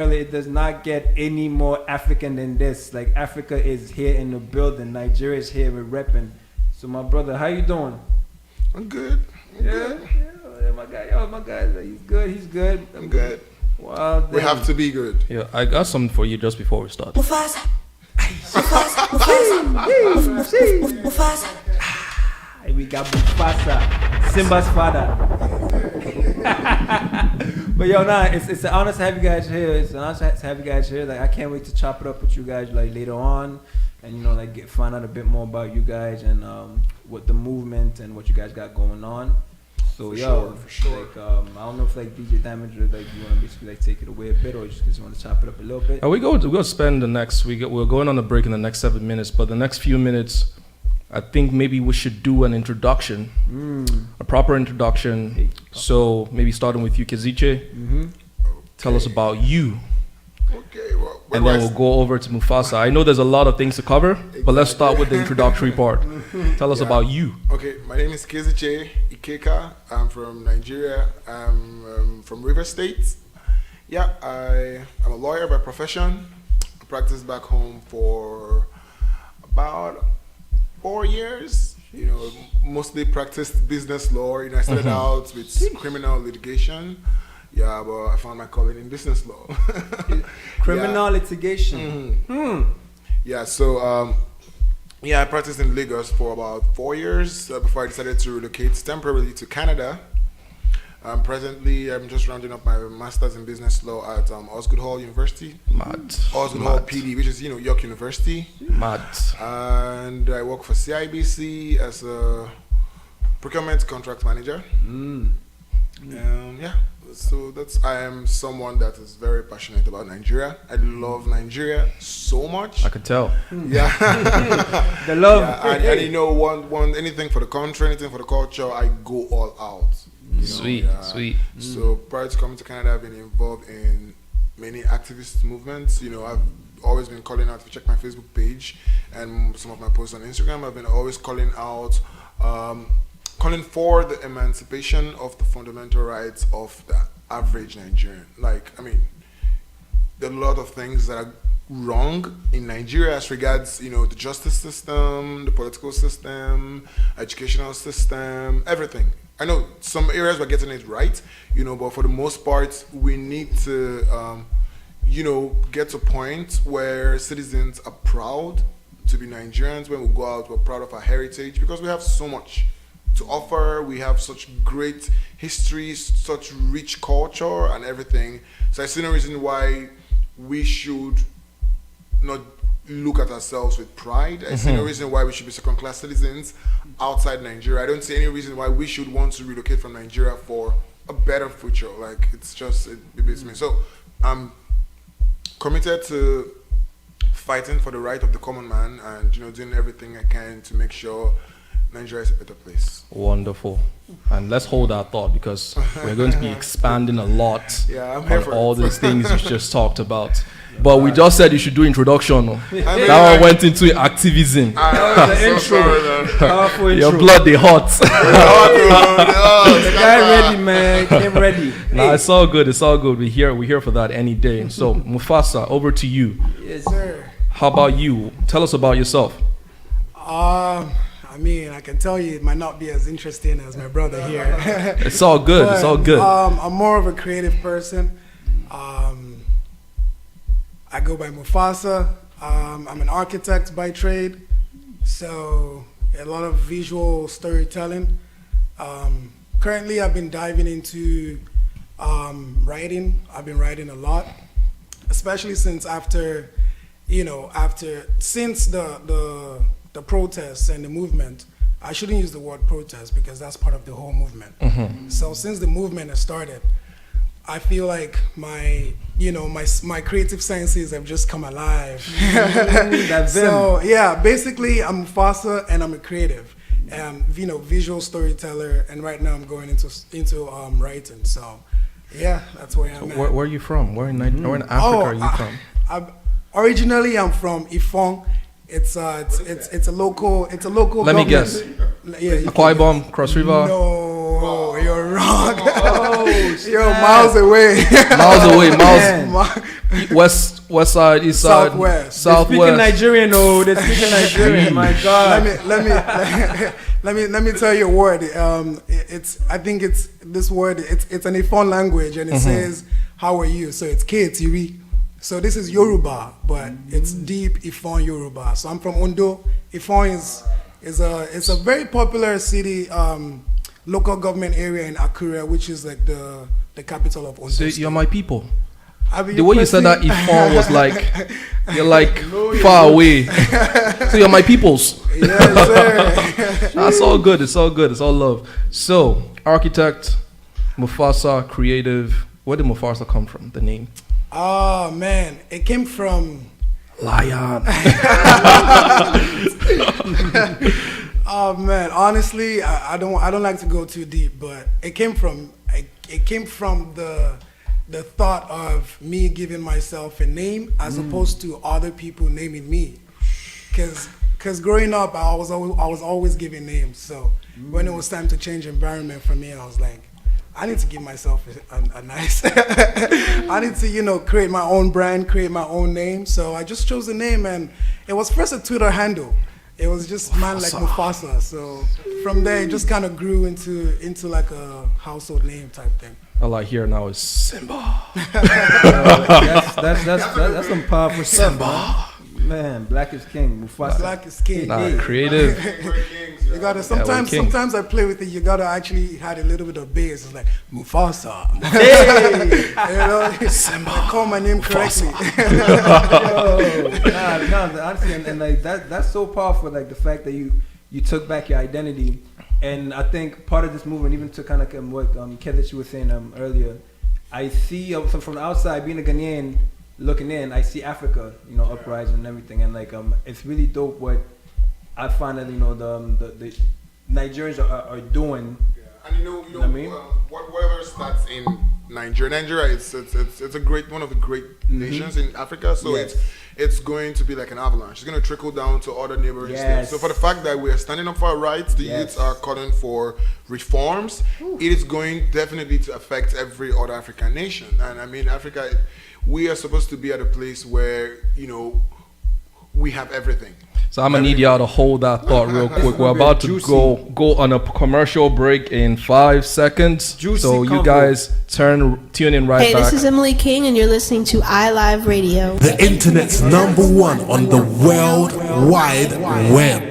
It does not get any more African than this. Like Africa is here in the building. Nigeria is here. We're repping. So my brother, how you doing? I'm good. Yeah, my guy. Yo, my guy. He's good. He's good. I'm good. Wow, we have to be good. Yeah, I got something for you just before we start. Mufasa. We got Mufasa, Simba's father. But yo, it's an honor to have you guys here. It's an honor to have you guys here. Like I can't wait to chop it up with you guys like later on, and find out a bit more about you guys and what the movement and what you guys got going on. So for sure. Like I don't know if like DJ Damage or like you want to basically like take it away a bit or just want to chop it up a little bit. We're going to spend we're going on a break in the next 7 minutes, but the next few minutes, I think maybe we should do an introduction, a proper introduction. So maybe starting with you, Keziche. Mm-hmm. Tell us about you. Okay, well, And then we'll go over to Mufasa. I know there's a lot of things to cover, but let's start with the introductory part. Tell us about you. Okay, my name is Keziche Ikeka. I'm from Nigeria. I'm from River State. Yeah, I'm a lawyer by profession. I practiced back home for about 4 years. Mostly practiced business law. I started out with criminal litigation. Yeah, but I found my calling in business law. Criminal litigation. Yeah, so I practiced in Lagos for about 4 years before I decided to relocate temporarily to Canada. Presently, I'm just rounding up my master's in business law at Osgoode Hall University. Osgoode Hall PD, which is York University. And I work for CIBC as a procurement contract manager. So I am someone that is very passionate about Nigeria. I love Nigeria so much. I could tell. Yeah. The love. Yeah, and want anything for the country, anything for the culture, I go all out. Sweet. So prior to coming to Canada, I've been involved in many activist movements. I've always been calling out. If you check my Facebook page and some of my posts on Instagram, I've been always calling out, calling for the emancipation of the fundamental rights of the average Nigerian. There are a lot of things that are wrong in Nigeria as regards, the justice system, the political system, educational system, everything. I know some areas we're getting it right, but for the most part, we need to, get to a point where citizens are proud to be Nigerians. When we go out, we're proud of our heritage because we have so much to offer. We have such great history, such rich culture and everything. So I see no reason why we should not look at ourselves with pride. I see no reason why we should be second-class citizens outside Nigeria. I don't see any reason why we should want to relocate from Nigeria for a better future. It beats me. So I'm committed to fighting for the right of the common man and doing everything I can to make sure Nigeria is a better place. Wonderful. And let's hold that thought because we're going to be expanding a lot on all these things you just talked about. But we just said you should do introduction. That one went into activism. That was the intro. Powerful intro. Your blood, they hot. The guy ready, man. Came ready. Nah, it's all good. It's all good. We're here for that any day. So, Mufasa, over to you. Yes, sir. How about you? Tell us about yourself. I can tell you it might not be as interesting as my brother here. It's all good. But, it's all good. I'm more of a creative person. I go by Mufasa. I'm an architect by trade, so a lot of visual storytelling. Currently, I've been diving into writing. I've been writing a lot, especially since since the protests and the movement. I shouldn't use the word protest because that's part of the whole movement. So since the movement has started, I feel like my creative senses have just come alive. So yeah, basically I'm Mufasa and I'm a creative, and visual storyteller. And right now I'm going into writing. So yeah, that's where I'm at. Where are you from? Where in Africa are you from? Originally I'm from Ifong. It's a local. Let me guess. Yeah, Akwa Ibom, Cross River. No, you're wrong. Yo, miles away. West side, east side, southwest. They're speaking Nigerian, they're speaking Nigerian. My God. Let me tell you a word. I think it's this word. It's an Ifon language, and it says, "How are you?" So it's Ketiri. So this is Yoruba, but it's deep Ifon Yoruba. So I'm from Ondo. Ifon is a very popular city, local government area in Akure, which is like the capital of Ondo. So State. you're my people. The way you said that Ifon was like, you're like far away. So you're my peoples. Yes, sir. That's all good. It's all good. It's all love. So, architect, Mufasa, creative. Where did Mufasa come from? The name? Oh man, it came from Lion. Oh man, honestly, I don't like to go too deep, but it came from the thought of me giving myself a name as opposed to other people naming me. Cause growing up, I was always giving names. So when it was time to change environment for me, I was like, I need to give myself a nice. I need to create my own brand, create my own name. So I just chose a name, and it was first a Twitter handle. It was just man like Mufasa. So from there, it just kind of grew into like a household name type thing. All I hear now is Simba. That's some powerful stuff. Simba. Man, black is king. Mufasa. Black is king. Nah, creative. You gotta sometimes I play with it. You gotta actually add a little bit of bass. It's like Mufasa. Hey, Simba. I call my name correctly. Honestly, and like that's so powerful. Like the fact that you took back your identity, and I think part of this movement, even to kind of what Kevin was saying earlier, I see from the outside, being a Ghanaian looking in, I see Africa, uprising and everything, and like it's really dope what I find that the Nigerians are doing. Yeah. And what I mean? Whatever starts in Nigeria, it's a great one of the great nations in Africa. So it's going to be like an avalanche. It's going to trickle down to other neighboring states. So for the fact that we are standing up for our rights, the youths are calling for reforms. It is going definitely to affect every other African nation. And I mean, Africa, we are supposed to be at a place where we have everything. So I'm gonna need y'all to hold that thought real quick. We're about to go on a commercial break in 5 seconds. So you guys tune in right back. Hey, this is Emily King, and you're listening to iLive Radio. The internet's #1 on the World Wide Web.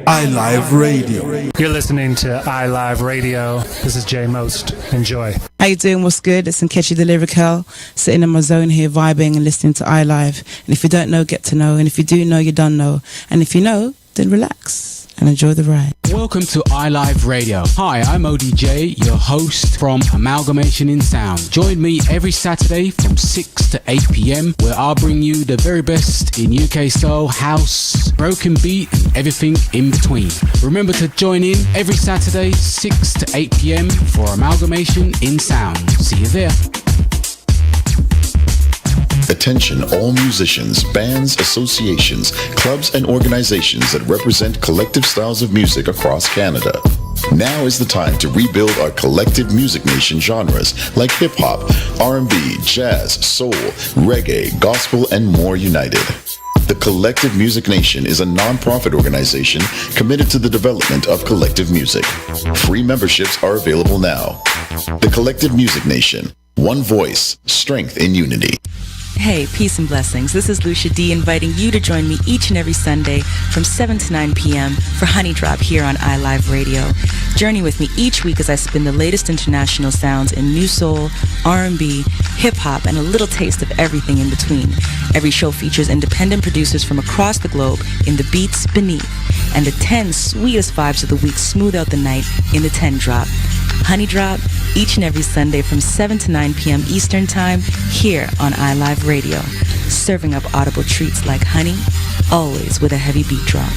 iLive Radio. You're listening to iLive Radio. This is Jay Most. Enjoy. How you doing? What's good? It's Nkechi the Lyrical, sitting in my zone here, vibing and listening to iLive. And if you don't know, get to know. And if you do know, you don't know. And if you know, then relax and enjoy the ride. Welcome to iLive Radio. Hi, I'm ODJ, your host from Amalgamation in Sound. Join me every Saturday from 6 to 8 p.m. where I'll bring you the very best in UK soul, house, broken beat, and everything in between. Remember to join in every Saturday, 6 to 8 p.m. for Amalgamation in Sound. See you there. Attention all musicians, bands, associations, clubs, and organizations that represent collective styles of music across Canada. Now is the time to rebuild our collective music nation genres like hip-hop, R&B, jazz, soul, reggae, gospel, and more united. The Collective Music Nation is a non-profit organization committed to the development of collective music. Free memberships are available now. The Collective Music Nation. One voice, strength in unity. Hey, peace and blessings. This is Lucia D inviting you to join me each and every Sunday from 7 to 9 p.m. for Honey Drop here on iLive Radio. Journey with me each week as I spin the latest international sounds in new soul, R&B, hip-hop, and a little taste of everything in between. Every show features independent producers from across the globe in the beats beneath, and the 10 sweetest vibes of the week smooth out the night in the 10 Drop. Honey Drop, each and every Sunday from 7 to 9 p.m. Eastern Time, here on iLive Radio. Serving up audible treats like honey, always with a heavy beat drop.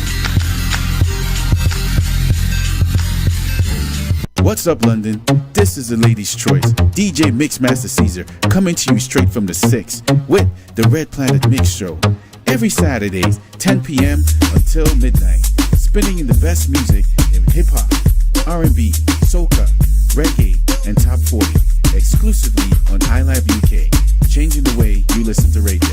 What's up, London? This is the Ladies' Choice, DJ Mixmaster Caesar, coming to you straight from the 6 with the Red Planet Mix Show. Every Saturdays, 10 p.m. until midnight, spinning in the best music in hip-hop, R&B, soca, reggae, and Top 40 exclusively on iLive UK, changing the way you listen to radio.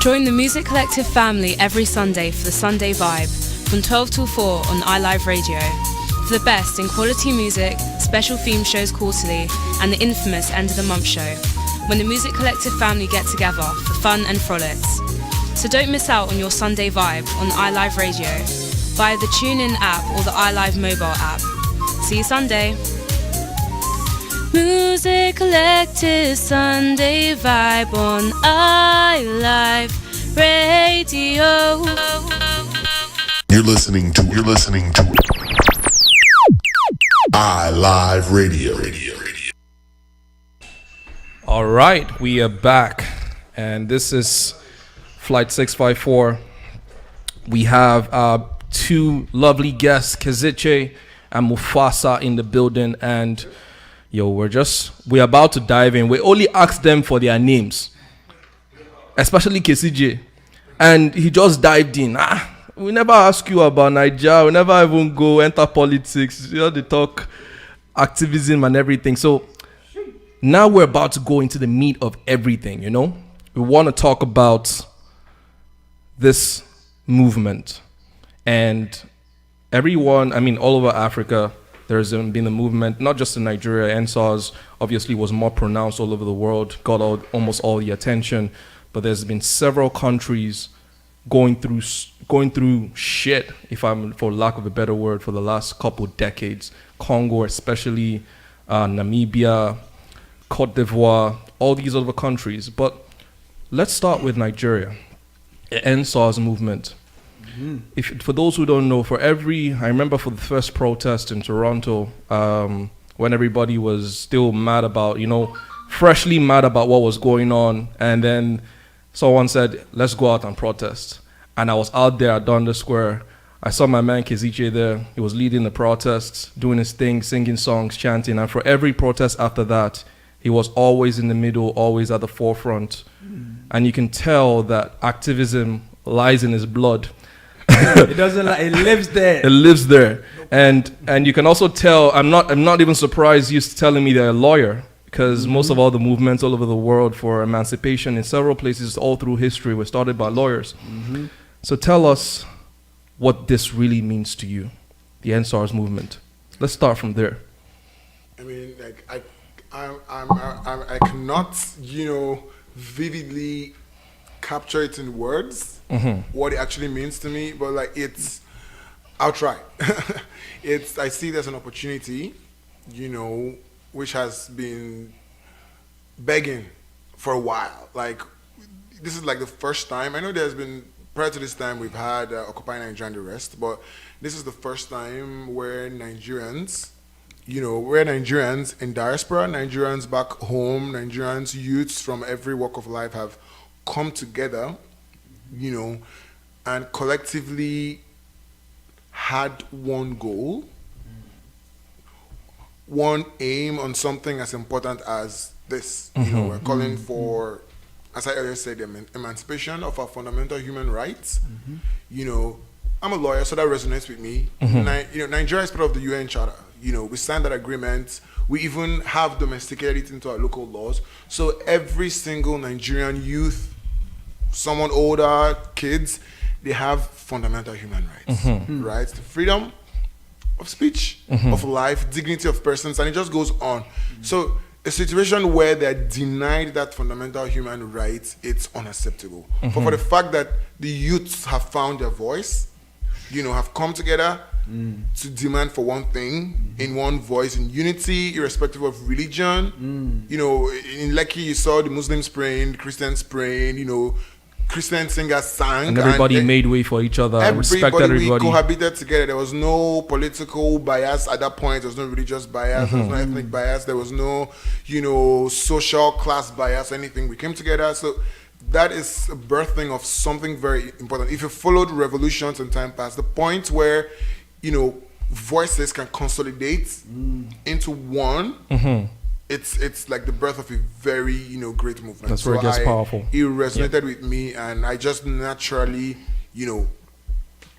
Join the Music Collective family every Sunday for the Sunday Vibe from 12 till 4 on iLive Radio. For the best in quality music, special theme shows quarterly, and the infamous End of the Month show, when the Music Collective family get together for fun and frolics. So don't miss out on your Sunday Vibe on iLive Radio via the TuneIn app or the iLive mobile app. See you Sunday. Music Collective Sunday Vibe on iLive Radio. You're listening to iLive Radio. All right, we are back, and this is Flight 654. We have two lovely guests, Keziche and Mufasa, in the building, and we're about to dive in. We only asked them for their names, especially Keziche, and he just dived in. We never ask you about Nigeria. We never even go enter politics. They talk activism and everything. So now we're about to go into the meat of everything, We want to talk about this movement. And everyone, all over Africa, there's been a movement, not just in Nigeria. NSARS obviously was more pronounced all over the world, got almost all the attention. But there's been several countries going through shit, for lack of a better word, for the last couple decades. Congo especially, Namibia, Cote d'Ivoire, all these other countries. But let's start with Nigeria, the NSARS movement. Mm-hmm. For those who don't know, I remember for the first protest in Toronto, when everybody was still mad about, freshly mad about what was going on, and then someone said, let's go out and protest. And I was out there at Dundas Square. I saw my man Keziche there. He was leading the protests, doing his thing, singing songs, chanting. And for every protest after that, he was always in the middle, always at the forefront. And you can tell that activism lies in his blood. It lives there. It lives there. And you can also tell, I'm not even surprised you're telling me they're a lawyer, because most of all the movements all over the world for emancipation in several places all through history were started by lawyers. Mm-hmm. So tell us what this really means to you, the NSARS movement. Let's start from there. I cannot, vividly capture it in words, what it actually means to me, but I'll try. I see it as an opportunity, which has been begging for a while. This is the first time. I know there's been, prior to this time, we've had Occupy Nigeria and the rest, but this is the first time where Nigerians in diaspora, Nigerians back home, Nigerians, youths from every walk of life have come together, and collectively had one goal, one aim on something as important as this. We're calling for, as I earlier said, the emancipation of our fundamental human rights. I'm a lawyer, so that resonates with me. Nigeria is part of the UN Charter. We signed that agreement. We even have domesticated it into our local laws. So every single Nigerian youth, someone older, kids, they have fundamental human rights. Right? The freedom of speech, of life, dignity of persons, and it just goes on. So a situation where they're denied that fundamental human right, it's unacceptable. But for the fact that the youths have found their voice, have come together to demand for one thing, in one voice, in unity, irrespective of religion. In Lekki, you saw the Muslims praying, the Christians praying, Christian singers sang. And everybody made way for each other, respected everybody. We cohabited together. There was no political bias at that point. There was no religious bias. There was no ethnic bias. There was no, social class bias, anything. We came together. So that is a birthing of something very important. If you followed revolutions in time past, the point where, voices can consolidate into one, it's like the birth of a very, great movement. That's where it gets powerful. It resonated with me, and I just naturally,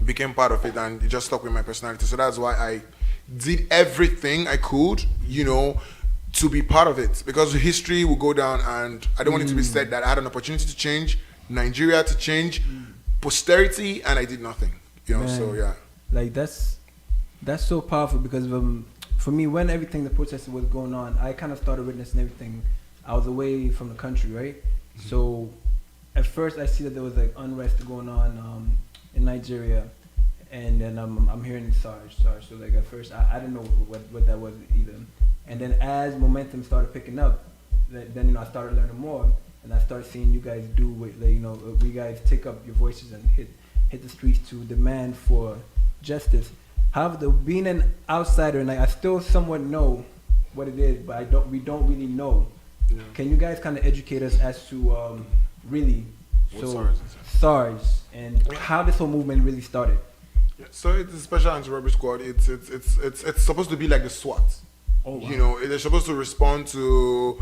became part of it, and it just stuck with my personality. So that's why I did everything I could, to be part of it, because history will go down, and I don't want it to be said that I had an opportunity to change Nigeria, to change posterity, and I did nothing. Man, so yeah. Like that's so powerful, because for me, when everything, the protest was going on, I kind of started witnessing everything. I was away from the country, right? So at first I see that there was like unrest going on in Nigeria, and then I'm hearing Sarge. So like at first I didn't know what that was either. And then as momentum started picking up, then I started learning more, and I started seeing you guys do what, we guys take up your voices and hit the streets to demand for justice. However, being an outsider, and I still somewhat know what it is, but we don't really know. Yeah. Can you guys kind of educate us as to really SARS and how this whole movement really started? Yeah, so it's a special anti-robbery squad. It's supposed to be like the SWAT. Oh, wow. They're supposed to respond to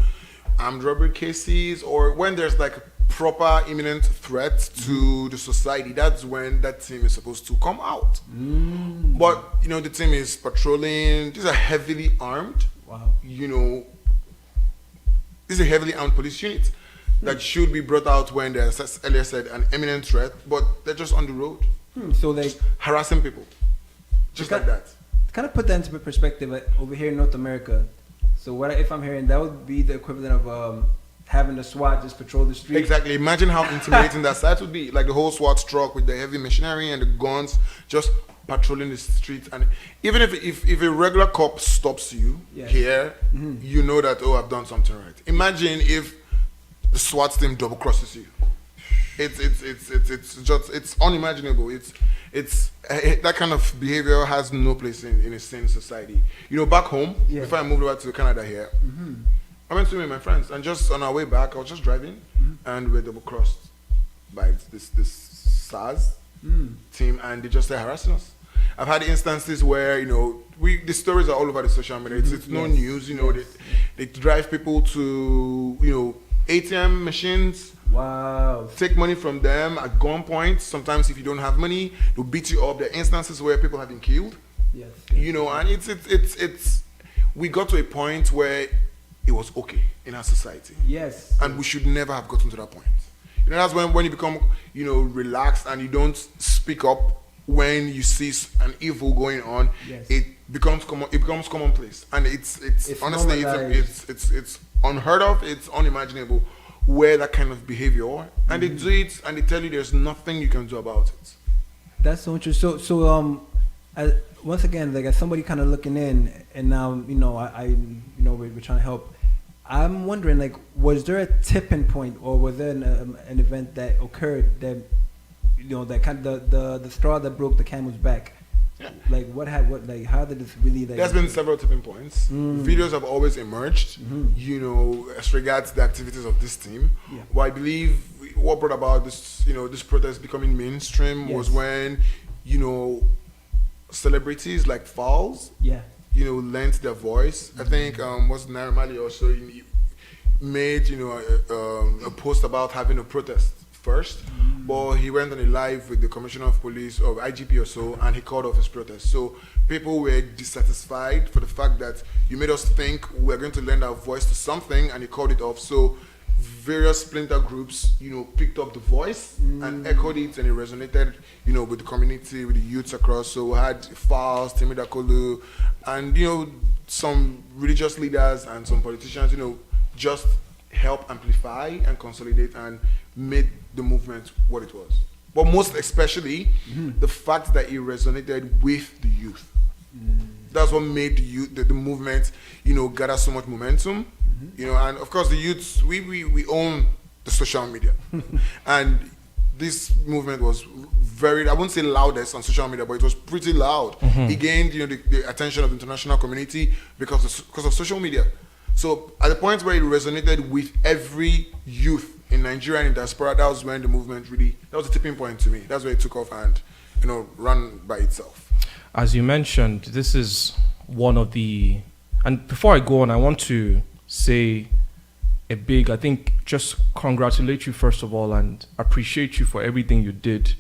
armed robbery cases, or when there's like proper imminent threat to the society. That's when that team is supposed to come out. But the team is patrolling. These are heavily armed. Wow. This is a heavily armed police unit that should be brought out when there's, as earlier said, an imminent threat, but they're just on the road. So they harassing people. Just like that. To kind of put that into perspective, over here in North America, so what if I'm hearing that would be the equivalent of having the SWAT just patrol the streets? Exactly. Imagine how intimidating that site would be. Like the whole SWAT truck with the heavy machinery and the guns just patrolling the streets. And even if a regular cop stops you here, you know that, I've done something right. Imagine if the SWAT team double crosses you. It's unimaginable. It's that kind of behavior has no place in a sane society. Back home, before I moved over to Canada here, I went to meet my friends, and just on our way back, I was just driving, and we were double crossed by this SARS team, and they just started harassing us. I've had instances where the stories are all over the social media. It's no news. They drive people to ATM machines. Wow. Take money from them at gunpoint. Sometimes if you don't have money, they'll beat you up. There are instances where people have been killed. Yes. And it's we got to a point where it was okay in our society. Yes. And we should never have gotten to that point. That's when you become, relaxed and you don't speak up when you see an evil going on. Yes. It becomes commonplace. And it's honestly it's unheard of, it's unimaginable where that kind of behavior, and they do it, and they tell you there's nothing you can do about it. That's so interesting. So once again, like as somebody kind of looking in, and now we're trying to help. I'm wondering, like, was there a tipping point, or was there an event that occurred that that kind of the straw that broke the camel's back? Yeah. Like how did this really There's been several tipping points. Videos have always emerged, as regards the activities of this team. Yeah. Well, I believe what brought about this, this protest becoming mainstream was when, celebrities like Falls, lent their voice. I think was Naira Marley also made a post about having a protest first, but he went on a live with the commissioner of police or IGP or so, and he called off his protest. So people were dissatisfied for the fact that you made us think we're going to lend our voice to something, and he called it off. So various splinter groups, picked up the voice and echoed it, and it resonated, with the community, with the youths across. So we had Falz, Timida Kolu, and some religious leaders and some politicians, just help amplify and consolidate and made the movement what it was. But most especially, the fact that it resonated with the youth. That's what made the movement, gather so much momentum. And of course the youths, we own the social media. And this movement was very, I wouldn't say loudest on social media, but it was pretty loud. It gained, the attention of the international community because of social media. So at the point where it resonated with every youth in Nigeria and in diaspora, that was when the movement that was a tipping point to me. That's where it took off and, ran by itself. As you mentioned, this is one of the, and before I go on, I want to say I think just congratulate you first of all and appreciate you for everything you did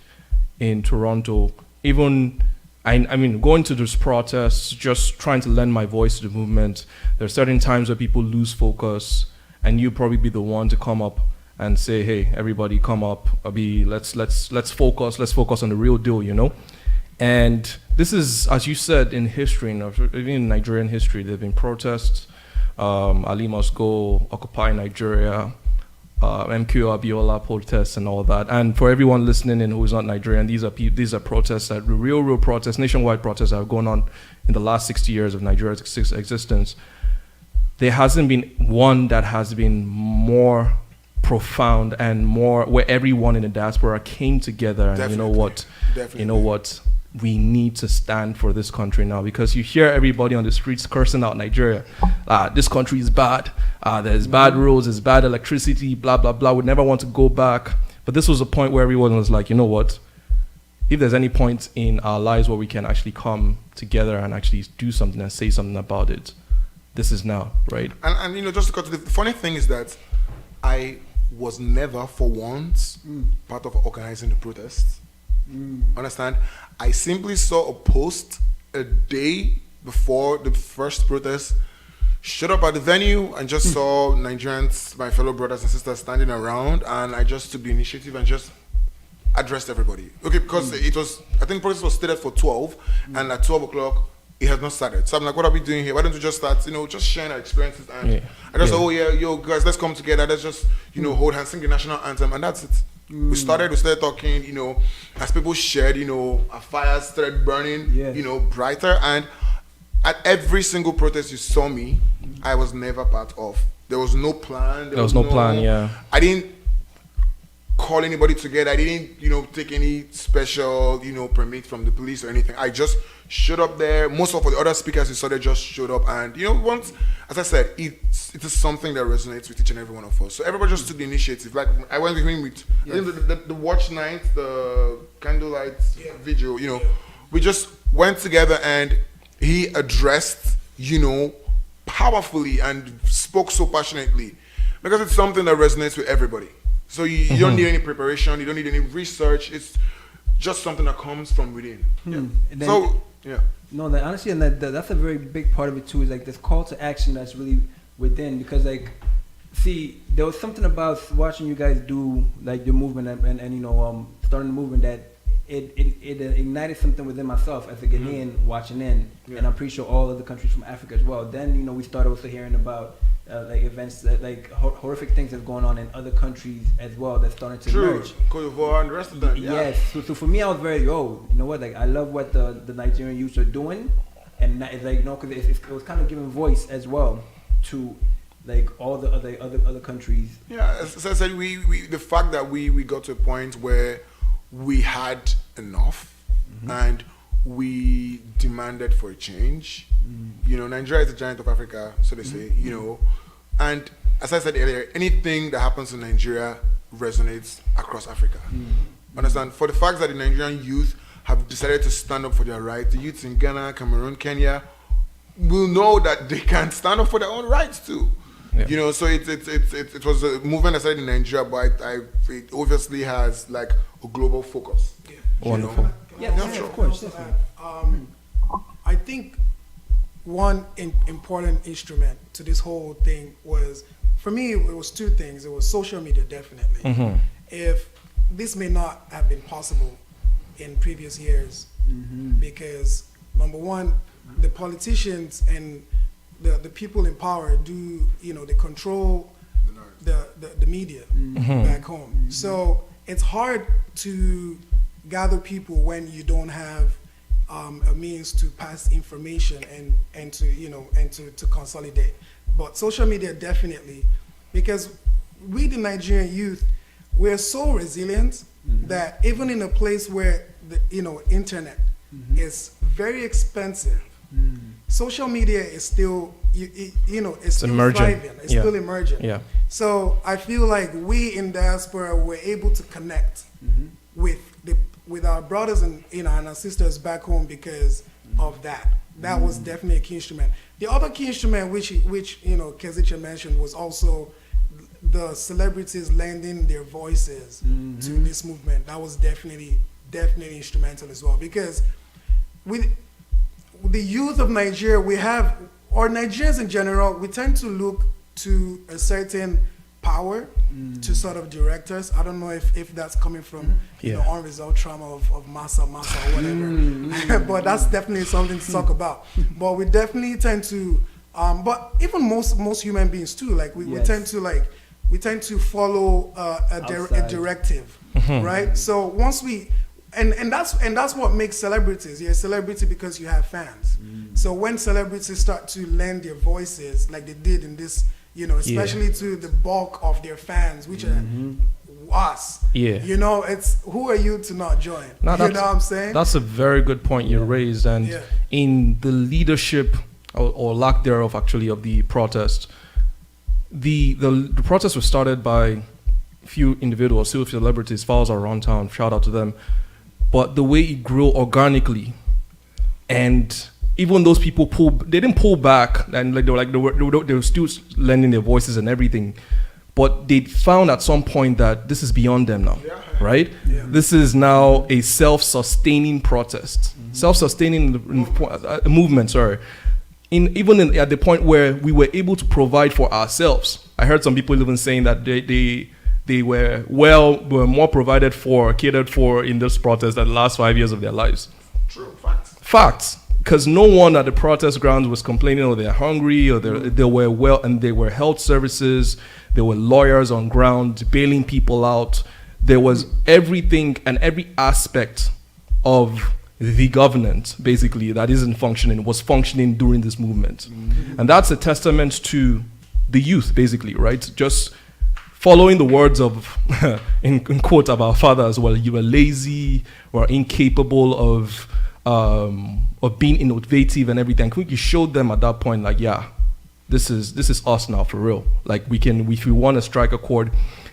in Toronto even, I mean, going to those protests, just trying to lend my voice to the movement, there are certain times where people lose focus, and you probably be the one to come up and say, hey, everybody come up, let's focus on the real deal, you know? And this is, as you said, in history, even in Nigerian history, there have been protests, Ali must go, Occupy Nigeria, MQ Abiola protests and all that. And for everyone listening in who is not Nigerian, these are protests, that real protests, nationwide protests that have gone on in the last 60 years of Nigeria's existence. There hasn't been one that has been more profound and more where everyone in the diaspora came together and Definitely. You know what, we need to stand for this country now, because you hear everybody on the streets cursing out Nigeria. This country is bad. There's bad roads, there's bad electricity, blah, blah, blah. We never want to go back. But this was a point where everyone was like, you know what? If there's any point in our lives where we can actually come together and actually do something and say something about it, this is now, right? And you know, just to cut to the funny thing is that I was never for once part of organizing the protests. Understand? I simply saw a post a day before the first protest, showed up at the venue and just saw Nigerians, my fellow brothers and sisters, standing around, and I just took the initiative and just addressed everybody. Okay, because it was, I think protest was stated for 12, and at 12 o'clock, it has not started. So I'm like, what are we doing here? Why don't we just start, just sharing our experiences? And I just, yo, guys, let's come together. Let's just, hold hands, sing the national anthem, and that's it. We started talking, as people shared, our fires started burning, brighter. And at every single protest you saw me, I was never part of. There was no plan. There was no plan, yeah. I didn't call anybody together. I didn't, take any special, permit from the police or anything. I just showed up there. Most of the other speakers you saw there just showed up. And, once, as I said, it is something that resonates with each and every one of us. So everybody just took the initiative. Like, I went with him with, I think the watch night, the candlelight video, we just went together and he addressed, powerfully and spoke so passionately, because it's something that resonates with everybody. So you don't need any preparation, you don't need any research. It's just something that comes from within. No, like, honestly, and that's a very big part of it too. Is like this call to action that's really within, because there was something about watching you guys do like your movement and starting the movement that it ignited something within myself as a Ghanaian watching in, and I'm pretty sure all other countries from Africa as well. Then we started also hearing about like events that horrific things that's going on in other countries as well that's starting to emerge. Cote d'Ivoire and the rest of them. Yeah. Yes. So for me, I was very you know what? Like I love what the Nigerian youth are doing, and it's like because it was kind of giving voice as well to like all the other countries. Yeah. As I said, we the fact that we got to a point where we had enough and we demanded for a change. Nigeria is the giant of Africa, so they say, and as I said earlier, anything that happens in Nigeria resonates across Africa. Understand? For the fact that the Nigerian youth have decided to stand up for their rights, the youths in Ghana, Cameroon, Kenya will know that they can stand up for their own rights too. Yeah. So it was a movement that started in Nigeria, but it obviously has like a global focus. Yeah. Wonderful. Of course. I think one important instrument to this whole thing was, for me, it was two things. It was social media, definitely. If this may not have been possible in previous years, because number one, the politicians and the people in power do, they control the media back home. So it's hard to gather people when you don't have a means to pass information and to consolidate. But social media definitely, because we the Nigerian youth, we're so resilient that even in a place where the internet is very expensive, social media is still it's still thriving. It's still emerging. Yeah. So I feel like we in diaspora were able to connect with our brothers and and our sisters back home because of that. That was definitely a key instrument. The other key instrument, which Kezicha mentioned, was also the celebrities lending their voices to this movement. That was definitely definitely instrumental as well, because with the youth of Nigeria, or Nigerians in general, we tend to look to a certain power to sort of direct us. I don't know if that's coming from unresolved trauma of massa or whatever, but that's definitely something to talk about. But we definitely tend to, but even most human beings too, like we tend to follow a directive, right? So once we and that's what makes celebrities. You're a celebrity because you have fans. So when celebrities start to lend their voices, like they did in this, especially to the bulk of their fans, which are us. It's who are you to not join? No, you know what I'm saying? That's a very good point you raised. And in the leadership or lack thereof, actually, of the protest, the protest was started by a few individuals, few celebrities, files around town. Shout out to them. But the way it grew organically, and even those people they didn't pull back, and they were still lending their voices and everything. But they found at some point that this is beyond them now, right? Yeah. This is now a self-sustaining protest, self-sustaining movement. Sorry, at the point where we were able to provide for ourselves. I heard some people even saying that they were more provided for, catered for in this protest than the last 5 years of their lives. True, facts. Because no one at the protest grounds was complaining, or they're hungry, or they were and there were health services, there were lawyers on ground bailing people out. There was everything and every aspect of the government, basically, that isn't functioning, was functioning during this movement. And that's a testament to the youth, basically, right? Just following the words of, in quote, of our father as well. You were lazy, or incapable of being innovative and everything. I think you showed them at that point, like, this is us now, for real. Like, we can, if we want to strike a chord.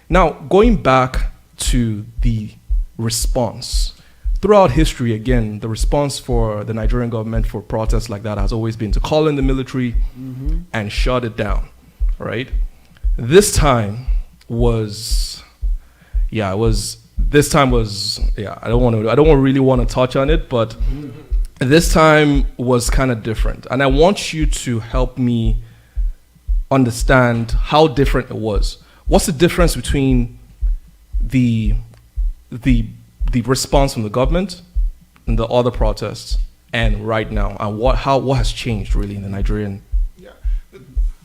Now, going back to the response. Throughout history, again, the response for the Nigerian government for protests like that has always been to call in the military and shut it down, right? This time was, I don't really want to touch on it, but this time was kind of different. And I want you to help me understand how different it was. What's the difference between the response from the government and the other protests and right now, and what has changed really in the Nigerian?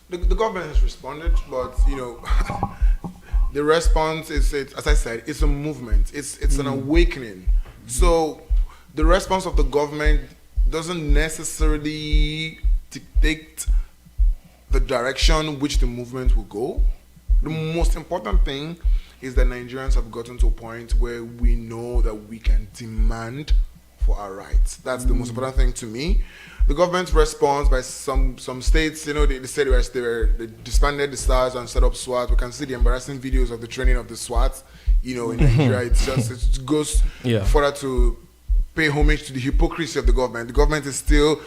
The government has responded, but the response is, as I said, it's a movement. It's an awakening. So the response of the government doesn't necessarily dictate the direction which the movement will go. The most important thing is that Nigerians have gotten to a point where we know that we can demand for our rights. That's the most important thing to me. The government's response by some states, they said they disbanded the SARS and set up SWAT. We can see the embarrassing videos of the training of the SWAT, in Nigeria. It goes further to pay homage to the hypocrisy of the government. The government is still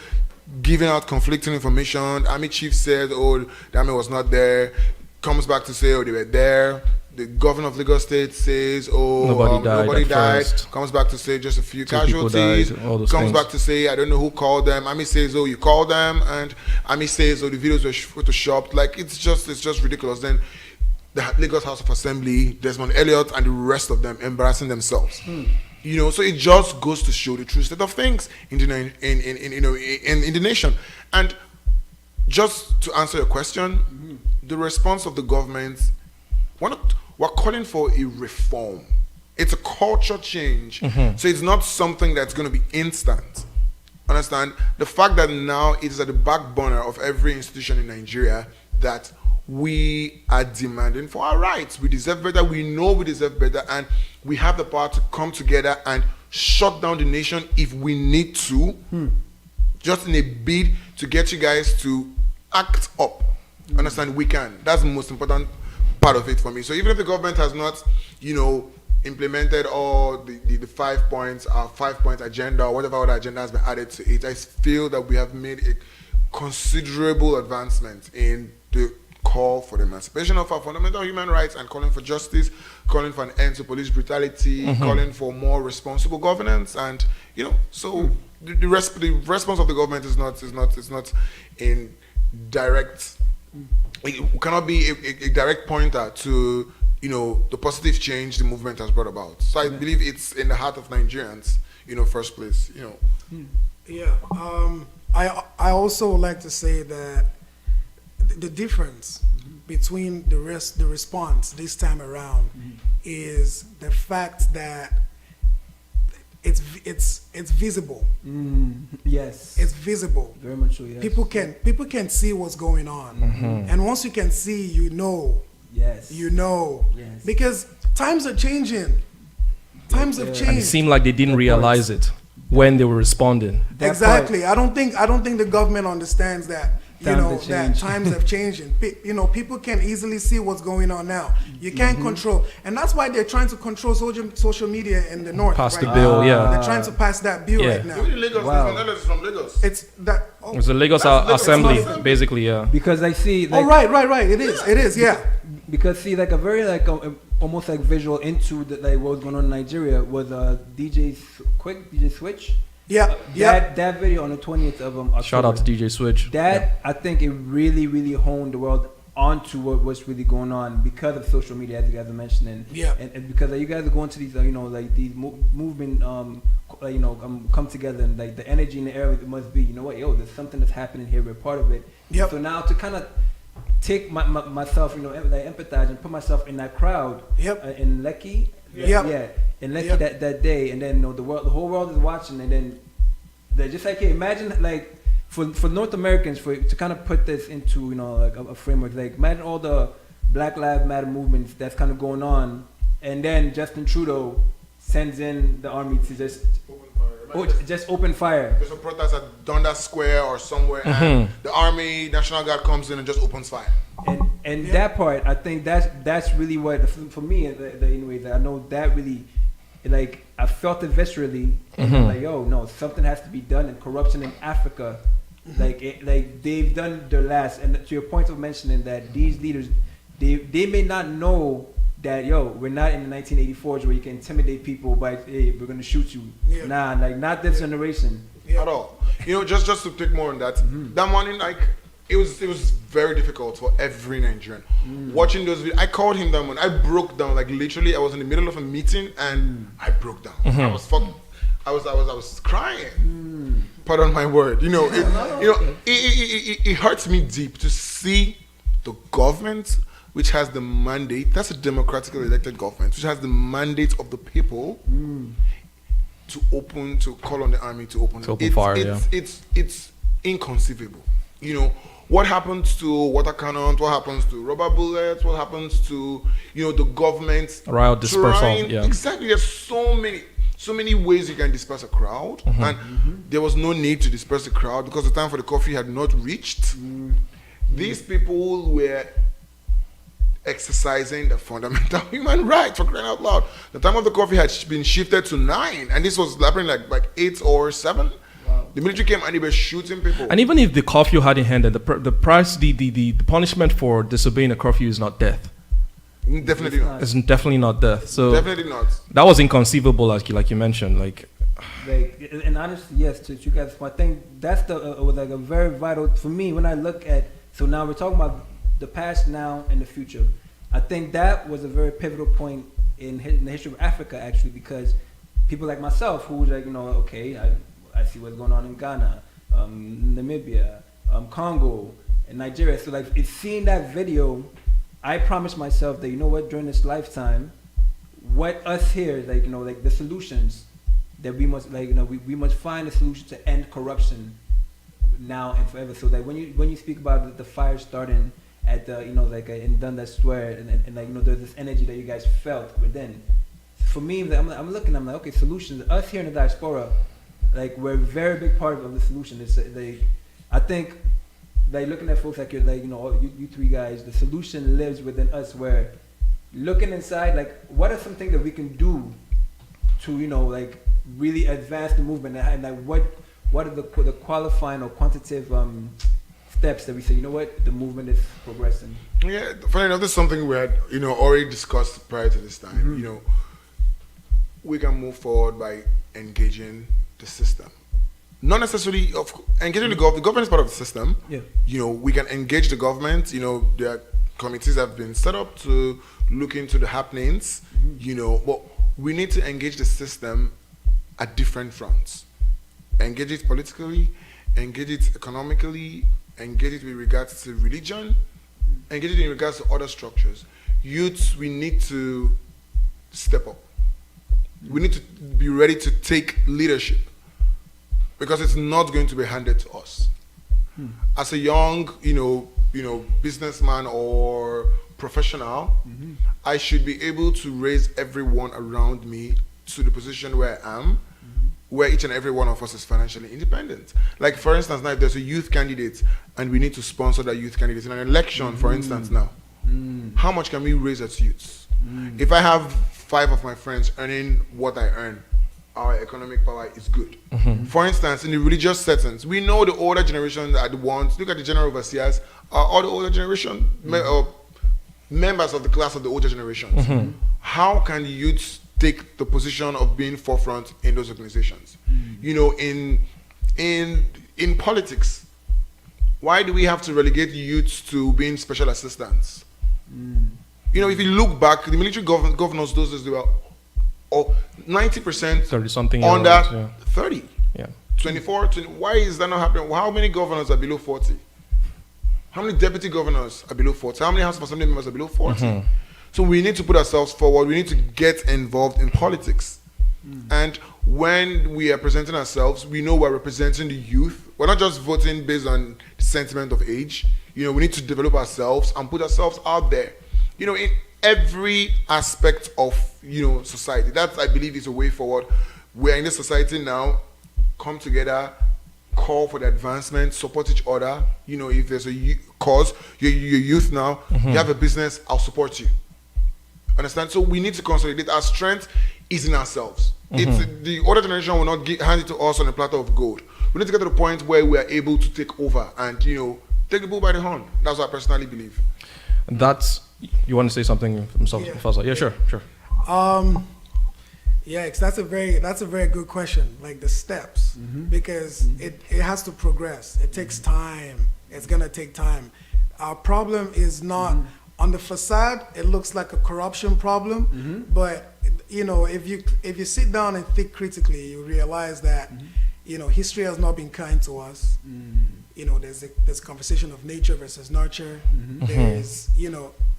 giving out conflicting information. The army chief said, the army was not there. Comes back to say, they were there. The governor of Lagos State says, nobody died. Comes back to say just a few casualties. Comes back to say, I don't know who called them. Army says, you called them. And Army says, the videos were photoshopped. Like, it's just ridiculous. Then the Lagos House of Assembly, Desmond Elliott and the rest of them embarrassing themselves. So it just goes to show the true state of things in the nation. And just to answer your question, the response of the government, we're calling for a reform. It's a culture change. So it's not something that's going to be instant. Understand? The fact that now it is at the back burner of every institution in Nigeria that we are demanding for our rights. We deserve better. We know we deserve better. And we have the power to come together and shut down the nation if we need to, just in a bid to get you guys to act up. Understand? We can. That's the most important part of it for me. So even if the government has not, implemented all the 5 points, our 5-point agenda, or whatever other agenda has been added to it, I feel that we have made a considerable advancement in the call for the emancipation of our fundamental human rights and calling for justice, calling for an end to police brutality, calling for more responsible governance, and so the response of the government is not in direct. It cannot be a direct pointer to the positive change the movement has brought about. So I believe it's in the heart of Nigerians, first place. Yeah. I also like to say that the difference between the response this time around is the fact that it's visible. Yes. It's visible. Very much so. Yes. People can see what's going on, and once you can see, Yes. Yes. Because times are changing. Times have changed. And it seemed like they didn't realize it when they were responding. Exactly. I don't think the government understands that. That times have changed. People can easily see what's going on now. You can't control, and that's why they're trying to control social media in the north. Pass the bill, They're trying to pass that bill right now. Lagos is from Lagos. It's that. It's the Lagos Assembly, basically, yeah. Because I see. Like, right. It is, yeah. Because see, like a very almost like visual into what was going on in Nigeria was DJ Switch. Yeah, that video on the 20th of October. Shout out to DJ Switch. I think it really, really honed the world onto what's really going on because of social media, as you guys are mentioning. Yeah. And because you guys are going to these, these movement, come together, and like the energy in the air, it must be, there's something that's happening here. We're part of it. Yep. So now to kind of take myself, empathize and put myself in that crowd. Yep. In Lekki. Yeah. And Lekki that day, and then the whole world is watching, and then they're just like, hey, imagine like for North Americans to kind of put this into a framework, like imagine all the Black Lives Matter movements that's kind of going on, and then Justin Trudeau sends in the army to just open fire. There's a protest at Dundas Square or somewhere, and the army, National Guard comes in and just opens fire. And that part, I think that's really what for me, anyways, I know that really, like I felt it viscerally, like no, something has to be done. And corruption in Africa, like they've done their last. And to your point of mentioning that these leaders, they may not know that we're not in the 1984s where you can intimidate people by, hey, we're gonna shoot you. Yeah. Nah, like not this generation at all. Just to take more on that. That morning, like it was very difficult for every Nigerian watching those videos. I called him that morning. I broke down, like literally. I was in the middle of a meeting and I broke down. I was fucking. I was crying. Pardon my word. It hurts me deep to see the government, which has the mandate, that's a democratically elected government, which has the mandate of the people to call on the army to open fire. It's inconceivable. What happens to water cannons, what happens to rubber bullets, what happens to, the government riot dispersal. Exactly. There's so many ways you can disperse a crowd, and there was no need to disperse the crowd because the time for the coffee had not reached. These people were exercising the fundamental human right, for crying out loud. The time of the coffee had been shifted to 9, and this was happening like 8 or 7. Wow. The military came and they were shooting people. And even if the curfew had in hand, the price, the punishment for disobeying a curfew is not death. Definitely not. It's definitely not death. So definitely not. That was inconceivable, like you mentioned. Like, and honestly, yes, to you guys, I think that's was like a very vital for me when I look at. So now we're talking about the past, now, and the future. I think that was a very pivotal point in the history of Africa, actually, because people like myself, who was like, okay, I see what's going on in Ghana, Namibia, Congo, and Nigeria. So like, it's seeing that video, I promised myself that during this lifetime, what us here, like the solutions that we must we must find a solution to end corruption now and forever. So that when you speak about the fire starting at the in Dundas Square and there's this energy that you guys felt within. For me, I'm looking, I'm like, okay, solutions. Us here in the diaspora, like we're a very big part of the solution. It's I think looking at folks like you three guys, the solution lives within us. Where looking inside, what are some things that we can do to really advance the movement, and what are the qualifying or quantitative steps that we say, the movement is progressing? Yeah, funny enough, this is something we had, already discussed prior to this time. We can move forward by engaging the system. Not necessarily engaging the government. The government is part of the system. Yeah. We can engage the government. There are committees that have been set up to look into the happenings. But we need to engage the system at different fronts. Engage it politically, engage it economically, engage it with regards to religion, engage it in regards to other structures. Youths, we need to step up. We need to be ready to take leadership because it's not going to be handed to us. As a young, businessman or professional, I should be able to raise everyone around me to the position where I am, where each and every one of us is financially independent. Like, for instance, now if there's a youth candidate and we need to sponsor that youth candidate in an election, for instance, now, how much can we raise as youths? If I have 5 of my friends earning what I earn, our economic power is good. For instance, in the religious settings, we know the older generation are the ones, look at the general overseers, are all the older generation, members of the class of the older generations. How can the youths take the position of being forefront in those organizations? In politics, why do we have to relegate youths to being special assistants? If you look back, the military governors, those days, they were 90% 30-something under 30. Yeah. 24, 20. Why is that not happening? How many governors are below 40? How many deputy governors are below 40? How many House of Assembly members are below 40? So we need to put ourselves forward. We need to get involved in politics. And when we are presenting ourselves, we know we're representing the youth. We're not just voting based on sentiment of age. We need to develop ourselves and put ourselves out there. In every aspect of, society. That, I believe, is a way forward. We're in this society now. Come together, call for the advancement, support each other. If there's a cause, you're youth now, you have a business, I'll support you. Understand? So we need to consolidate. Our strength is in ourselves. It's the older generation will not hand it to us on a platter of gold. We need to get to the point where we are able to take over and take the bull by the horn. That's what I personally believe. You want to say something himself? Yeah, sure. That's a very good question. Like the steps, because it has to progress. It takes time. It's gonna take time. Our problem is not on the facade. It looks like a corruption problem, but if you sit down and think critically, you realize that history has not been kind to us. There's a conversation of nature versus nurture. There's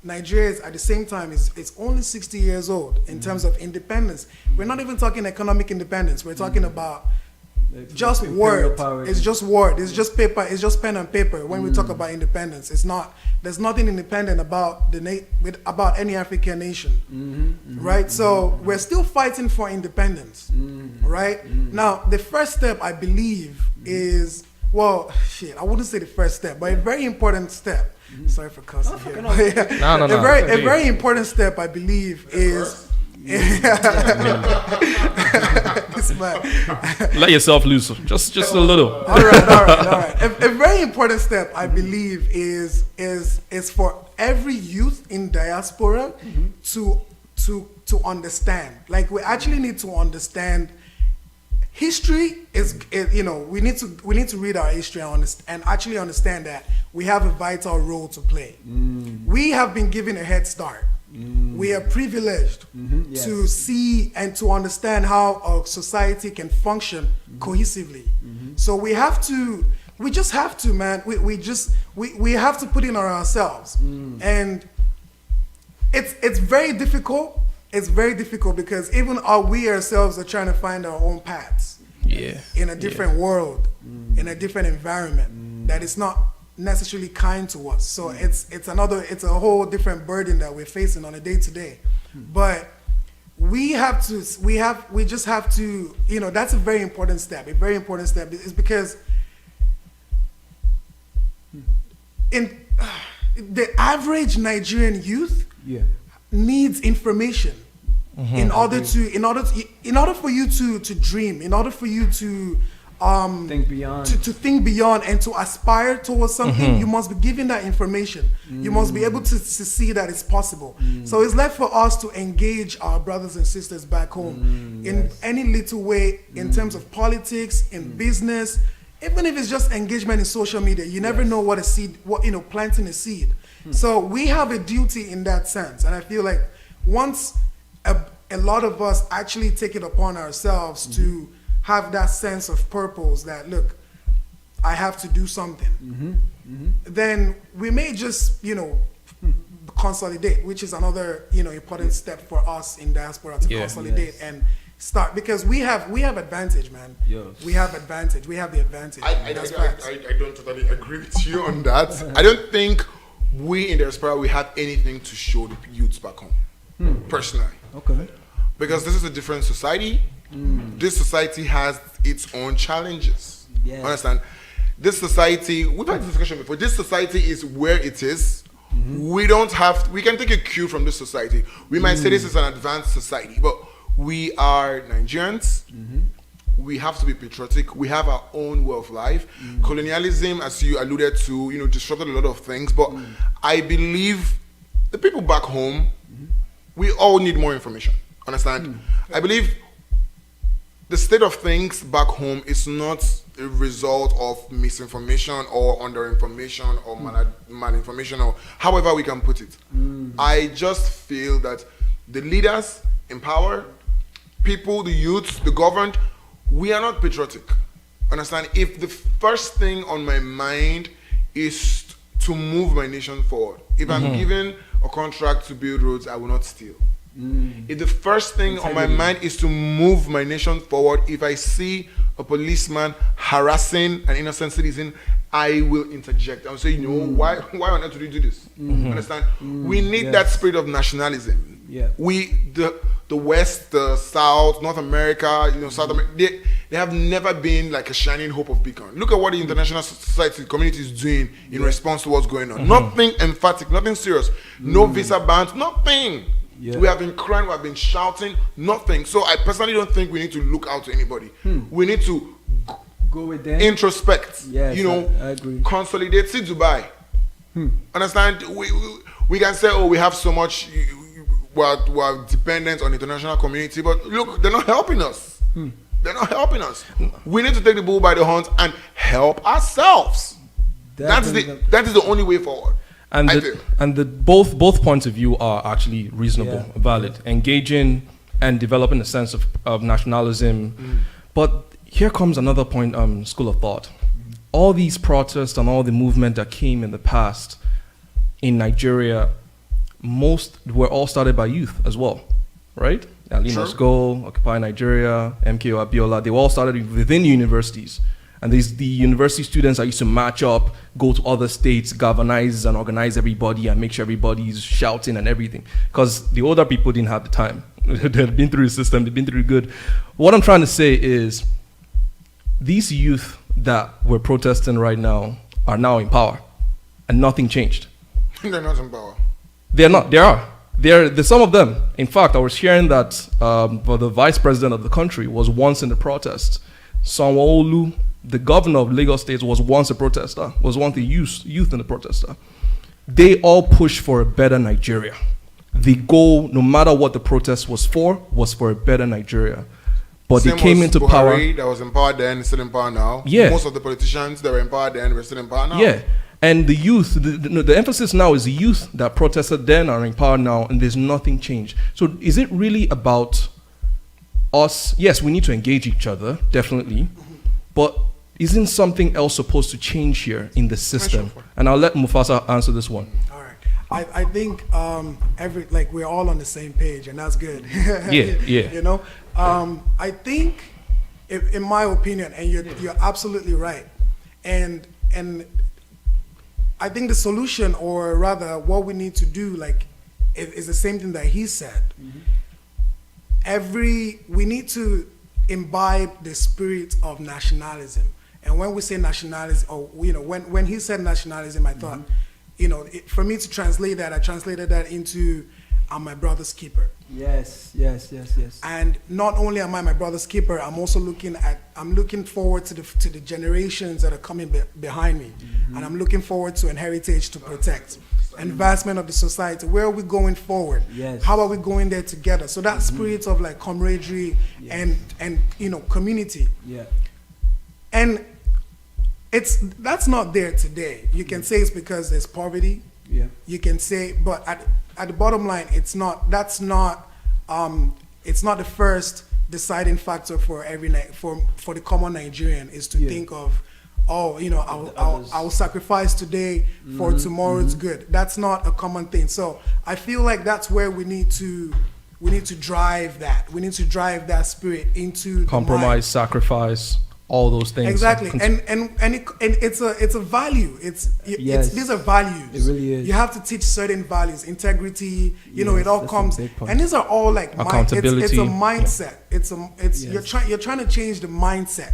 Nigeria is, at the same time, it's only 60 years old in terms of independence. We're not even talking economic independence. We're talking about just word. It's just word. It's just paper. It's just pen and paper. When we talk about independence, it's not. There's nothing independent about about any African nation, right? So we're still fighting for independence, right? Now, the first step, I believe, is I wouldn't say the first step, but a very important step. Sorry for cussing here. No. A very important step, I believe, is. Let yourself loose, just a little. All right. A very important step, I believe, is for every youth in diaspora to understand. Like, we actually need to understand. History is we need to read our history and actually understand that we have a vital role to play. We have been given a head start. We are privileged to see and to understand how a society can function cohesively. So we just have to, man. We have to put in on ourselves, and it's very difficult. It's very difficult because even we ourselves are trying to find our own paths. In a different world, in a different environment that is not necessarily kind to us. So it's a whole different burden that we're facing on a day to day. But we just have to, that's a very important step. A very important step is because in the average Nigerian youth needs information. In order for you to dream, in order for you to think beyond. To think beyond and to aspire towards something, you must be given that information. You must be able to see that it's possible. So it's left for us to engage our brothers and sisters back home in any little way, in terms of politics, in business, even if it's just engagement in social media. You never know what a seed, planting a seed. So we have a duty in that sense. And I feel like once a lot of us actually take it upon ourselves to have that sense of purpose that, look, I have to do something, then we may just, consolidate, which is another, important step for us in diaspora to consolidate and start, because we have advantage, man. We have advantage. We have the advantage. I don't totally agree with you on that. I don't think we in diaspora, we have anything to show the youths back home, personally. Okay. Because this is a different society. This society has its own challenges. Understand? This society, we've had this discussion before, this society is where it is. We can take a cue from this society. We might say this is an advanced society, but we are Nigerians. We have to be patriotic. We have our own way of life. Colonialism, as you alluded to, disrupted a lot of things, but I believe the people back home, we all need more information. Understand? I believe the state of things back home is not a result of misinformation or underinformation or malinformation or however we can put it. I just feel that the leaders in power, people, the youths, the governed, we are not patriotic. Understand? If the first thing on my mind is to move my nation forward, if I'm given a contract to build roads, I will not steal. If the first thing on my mind is to move my nation forward, if I see a policeman harassing an innocent citizen, I will interject. I'll say, why on earth do you do this? Understand? We need that spirit of nationalism. The West, the South, North America, South America, they have never been like a shining hope of beacon. Look at what the international society community is doing in response to what's going on. Nothing emphatic, nothing serious. No visa bans, nothing. We have been crying, we have been shouting, nothing. So I personally don't think we need to look out to anybody. We need to go with them, introspect, I agree. Consolidate, see Dubai. Understand? We can say, we have so much, we're dependent on the international community, but look, they're not helping us. They're not helping us. We need to take the bull by the horns and help ourselves. That is the only way forward. And both points of view are actually reasonable, valid, engaging and developing a sense of nationalism. But here comes another point, school of thought. All these protests and all the movement that came in the past in Nigeria, most were all started by youth as well, right? Ali Must Go, Occupy Nigeria, MKO Abiola, they all started within universities. And the university students that used to march up, go to other states, galvanize and organize everybody and make sure everybody's shouting and everything. Because the older people didn't have the time. They've been through the system, they've been through good. What I'm trying to say is, these youth that we're protesting right now are now in power. And nothing changed. They're not in power. They're not, they are. There's some of them. In fact, I was hearing that the vice president of the country was once in the protest. Sanwo-Olu, the governor of Lagos State, was once a protester, was once the youth in the protester. They all push for a better Nigeria. The goal, no matter what the protest was for a better Nigeria. But they came into Buhari, power. That was in power then, still in power now. Yeah. Most of the politicians that were in power then were still in power now. Yeah. And the youth, the emphasis now is the youth that protested then are in power now, and there's nothing changed. So is it really about us? Yes, we need to engage each other, definitely. But isn't something else supposed to change here in the system? And I'll let Mufasa answer this one. All right. I think we're all on the same page, and that's good. Yeah. I think, in my opinion, and you're absolutely right, and I think the solution, or rather what we need to do, is the same thing that he said. We need to imbibe the spirit of nationalism. And when we say nationalism, or when he said nationalism, I thought, for me to translate that, I translated that into "I'm my brother's keeper." Yes. And not only am I my brother's keeper, I'm also looking forward to the generations that are coming behind me, and I'm looking forward to an heritage to protect, advancement of the society. Where are we going forward? Yes. How are we going there together? So that spirit of like camaraderie and community. Yeah. And that's not there today. You can say it's because there's poverty. Yeah. You can say, but at the bottom line, it's not the first deciding factor for for the common Nigerian is to think of, I'll sacrifice today for tomorrow's good. That's not a common thing. So I feel like that's where we need to drive that. We need to drive that spirit into compromise, sacrifice, all those things. Exactly, and it's a value. These are values. It really is. You have to teach certain values, integrity. It all comes, and these are all like accountability. It's a mindset. You're trying to change the mindset.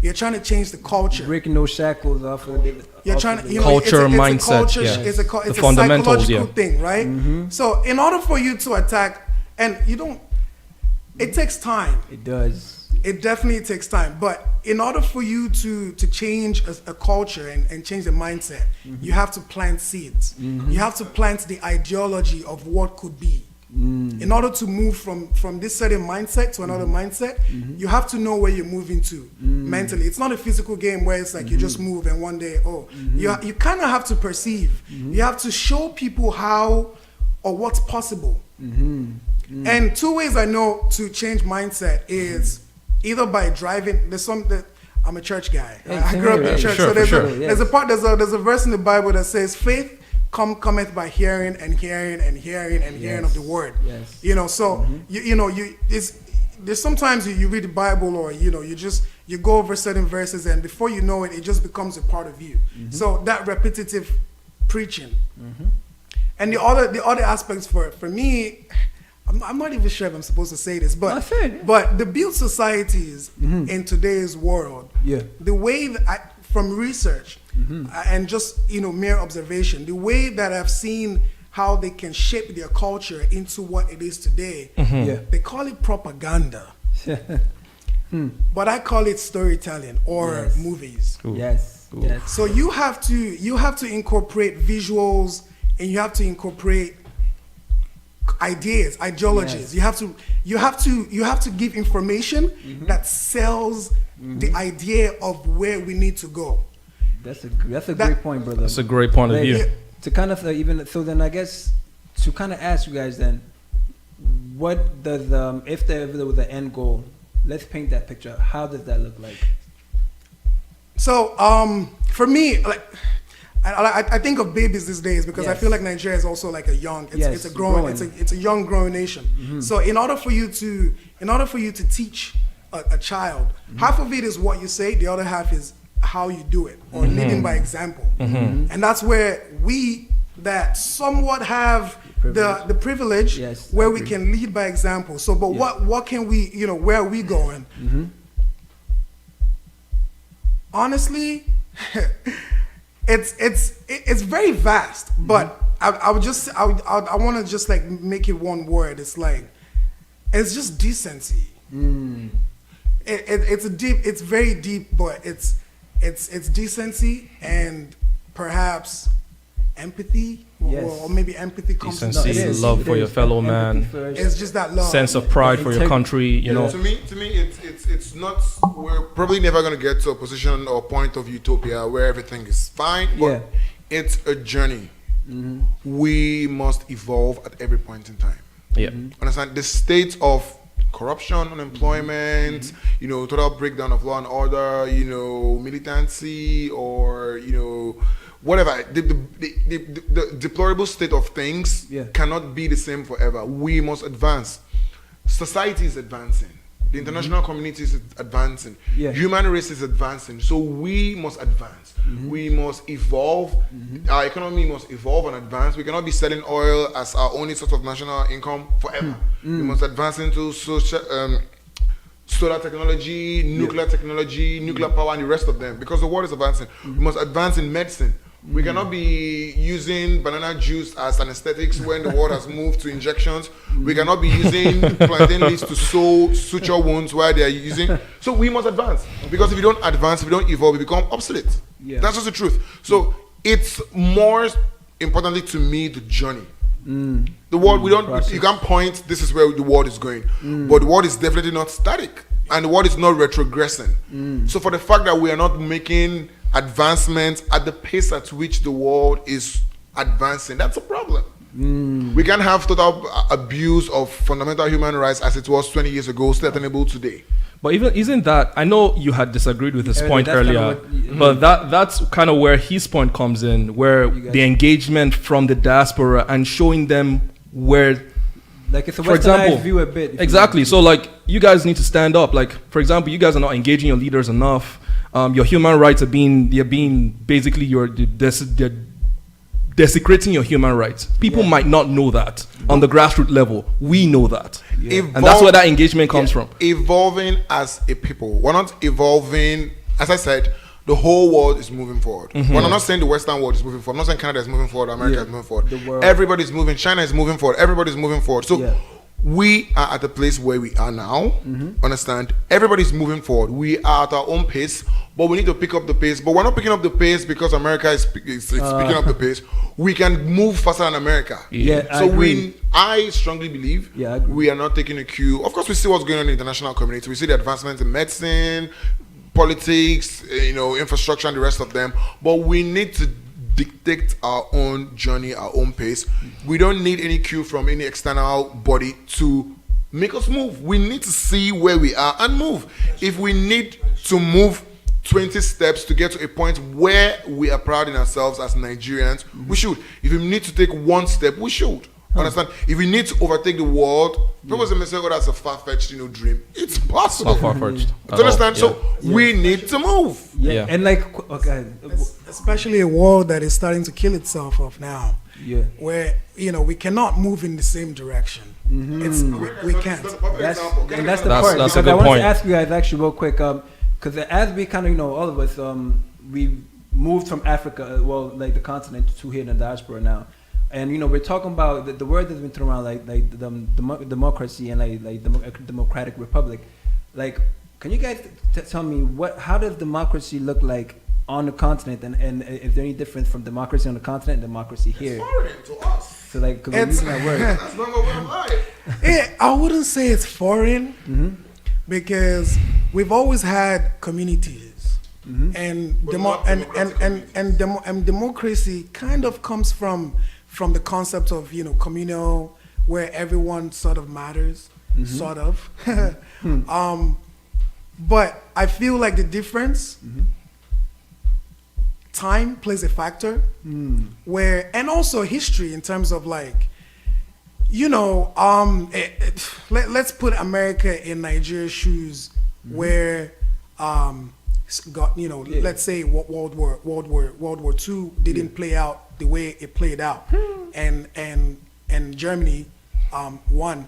You're trying to change the culture. Breaking those shackles off of it. You're trying to culture, it's mindset. A culture, Yeah. It's a fundamentals, psychological thing, right? So in order for you to attack, and it takes time. It does. It definitely takes time, but in order for you to change a culture and change the mindset, you have to plant seeds. You have to plant the ideology of what could be. In order to move from this certain mindset to another mindset, you have to know where you're moving to mentally. It's not a physical game where it's like you just move and one day, you kind of have to perceive. You have to show people how or what's possible. And two ways I know to change mindset is either by driving. I'm a church guy. I grew up in church, so there's a verse in the Bible that says, "Faith cometh by hearing and hearing and hearing and hearing of the word." Yes. There's sometimes you read the Bible or you go over certain verses and before you know it just becomes a part of you. So that repetitive preaching, and the other aspects for me. I'm not even sure if I'm supposed to say this, but the built societies in today's world, the way that from research and just mere observation, the way that I've seen how they can shape their culture into what it is today, they call it propaganda, but I call it storytelling or movies. Cool. Yes. So you have to incorporate visuals and you have to incorporate ideas, ideologies. Yes. You have to give information that sells the idea of where we need to go. That's a great point, brother. That's a great point of view. To kind of then I guess to kind of ask you guys then, what does if there was an end goal? Let's paint that picture. How does that look like? So for me, like. I think of babies these days because I feel like Nigeria is also like it's a young growing nation. So in order for you to teach a child, half of it is what you say, the other half is how you do it or leading by example. And that's where we that somewhat have the privilege where we can lead by example. So but what can we, where are we going? Honestly, it's very vast, but I want to just like make it one word. It's like it's just decency. It's very deep, but it's decency and perhaps empathy, or maybe empathy comes decency, love for your fellow man. It's just that love, sense of pride for your country. To me, it's not. We're probably never going to get to a position or point of utopia where everything is fine. But it's a journey. We must evolve at every point in time. Understand the state of corruption, unemployment, total breakdown of law and order, militancy, or whatever, the deplorable state of things cannot be the same forever. We must advance. Society is advancing. The international community is advancing. Human race is advancing. So we must advance. We must evolve. Our economy must evolve and advance. We cannot be selling oil as our only source of national income forever. We must advance into solar technology, nuclear technology, nuclear power, and the rest of them, because the world is advancing. We must advance in medicine. We cannot be using banana juice as anesthetics when the world has moved to injections. We cannot be using plantain leaves to sew suture wounds while they are using. So we must advance. Because if we don't advance, if we don't evolve, we become obsolete. Yeah. That's just the truth. So it's more importantly to me the journey. The world, you can't point, this is where the world is going. But the world is definitely not static. And the world is not retrogressing. So for the fact that we are not making advancements at the pace at which the world is advancing, that's a problem. We can't have total abuse of fundamental human rights as it was 20 years ago, still attainable today. But even isn't that, I know you had disagreed with his point earlier, but that's kind of where his point comes in, where the engagement from the diaspora and showing them where, like it's a westernized view a bit. Exactly. So like you guys need to stand up. Like for example, you guys are not engaging your leaders enough. Your human rights are being basically they're desecrating your human rights. People might not know that on the grassroots level. We know that. And that's where that engagement comes from. Evolving as a people. We're not evolving, as I said, the whole world is moving forward. But I'm not saying the Western world is moving forward. I'm not saying Canada is moving forward, America is moving forward. Everybody's moving. China is moving forward. Everybody's moving forward. So we are at the place where we are now. Understand? Everybody's moving forward. We are at our own pace, but we need to pick up the pace. But we're not picking up the pace because America is picking up the pace. We can move faster than America. I strongly believe we are not taking a cue. Of course, we see what's going on in the international community. We see the advancements in medicine, politics, infrastructure, and the rest of them. But we need to dictate our own journey, our own pace. We don't need any cue from any external body to make us move. We need to see where we are and move. If we need to move 20 steps to get to a point where we are proud in ourselves as Nigerians, we should. If we need to take one step, we should. Understand? If we need to overtake the world, people say, "Oh, that's a far-fetched, dream." It's possible. Not far-fetched. Do you understand? So we need to move. And especially a world that is starting to kill itself off now. Where we cannot move in the same direction. We can't. That's the part. That's a good I want point. to ask you guys actually real quick, because as we kind of all of us, we moved from Africa, like the continent, to here in the diaspora now. And we're talking about the word that's been thrown around, like the democracy and like democratic republic. Like, can you guys tell me how does democracy look like on the continent, and is there any difference from democracy on the continent and democracy here? It's foreign to us. So like, because we're using that word. That's not what we're like. I wouldn't say it's foreign because we've always had communities, and democracy kind of comes from the concept of communal, where everyone sort of matters, sort of. But I feel like the difference, time plays a factor, where, and also history in terms of like, let's put America in Nigeria's shoes, where let's say World War II didn't play out the way it played out, and Germany won,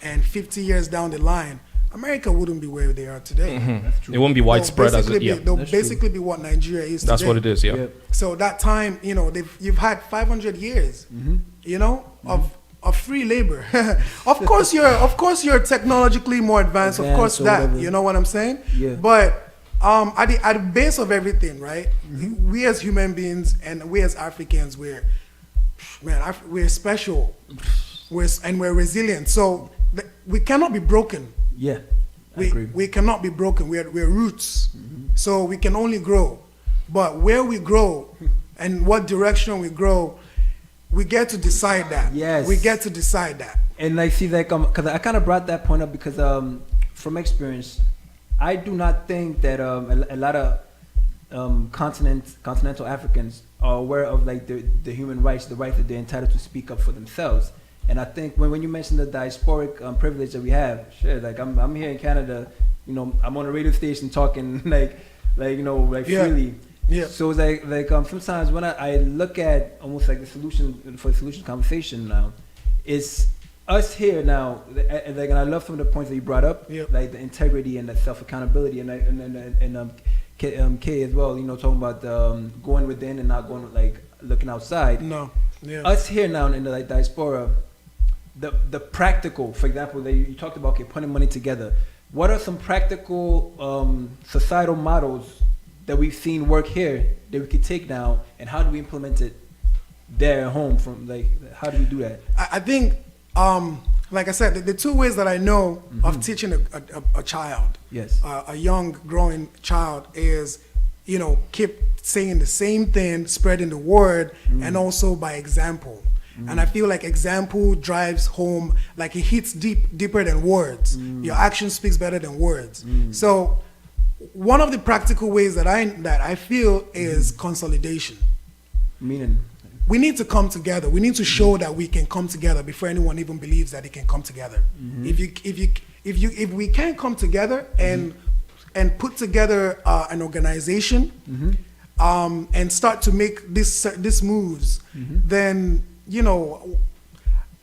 and 50 years down the line, America wouldn't be where they are today. That's true. It won't be widespread as it. They'll basically be what Nigeria is today. That's what it is. Yeah. So that time, you've had 500 years, of free labor. Of course you're technologically more advanced. Of course that. You know what I'm saying? Yeah. But at the base of everything, right? We as human beings and we as Africans, we're special. We're resilient. So we cannot be broken. Yeah. We cannot be broken. We're roots. So we can only grow. But where we grow and what direction we grow, we get to decide that. Yes. We get to decide that. And like, see, like, because I kind of brought that point up because from experience, I do not think that a lot of continental Africans are aware of like the human rights, the right that they're entitled to speak up for themselves. And I think when you mention the diasporic privilege that we have, sure, like I'm here in Canada, I'm on a radio station talking freely. Yeah. So it's like sometimes when I look at almost like the solution conversation now, it's us here now, and I love some of the points that you brought up, like the integrity and the self accountability and K as well. Talking about going within and not going like looking outside. No, yeah. Us here now in the like diaspora, the practical. For example, that you talked about putting money together. What are some practical societal models that we've seen work here that we could take now, and how do we implement it there at home? From like, how do we do that? I think, like I said, the two ways that I know of teaching a child, yes, a young growing child, is keep saying the same thing, spreading the word, and also by example. And I feel like example drives home, like it hits deeper than words. Your action speaks better than words. So one of the practical ways that I feel is consolidation. Meaning? We need to come together. We need to show that we can come together before anyone even believes that it can come together. If we can't come together and put together an organization and start to make these moves, then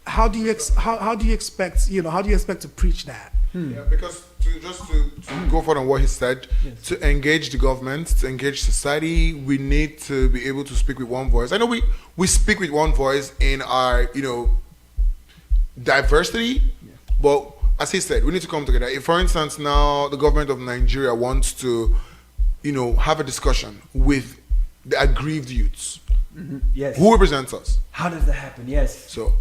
how do you expect to preach that? Yeah, because to go further on what he said, to engage the government, to engage society, we need to be able to speak with one voice. I know we speak with one voice in our diversity, but as he said, we need to come together. If, for instance, now the government of Nigeria wants to have a discussion with the aggrieved youths, yes, who represents us? How does that happen? Yes. So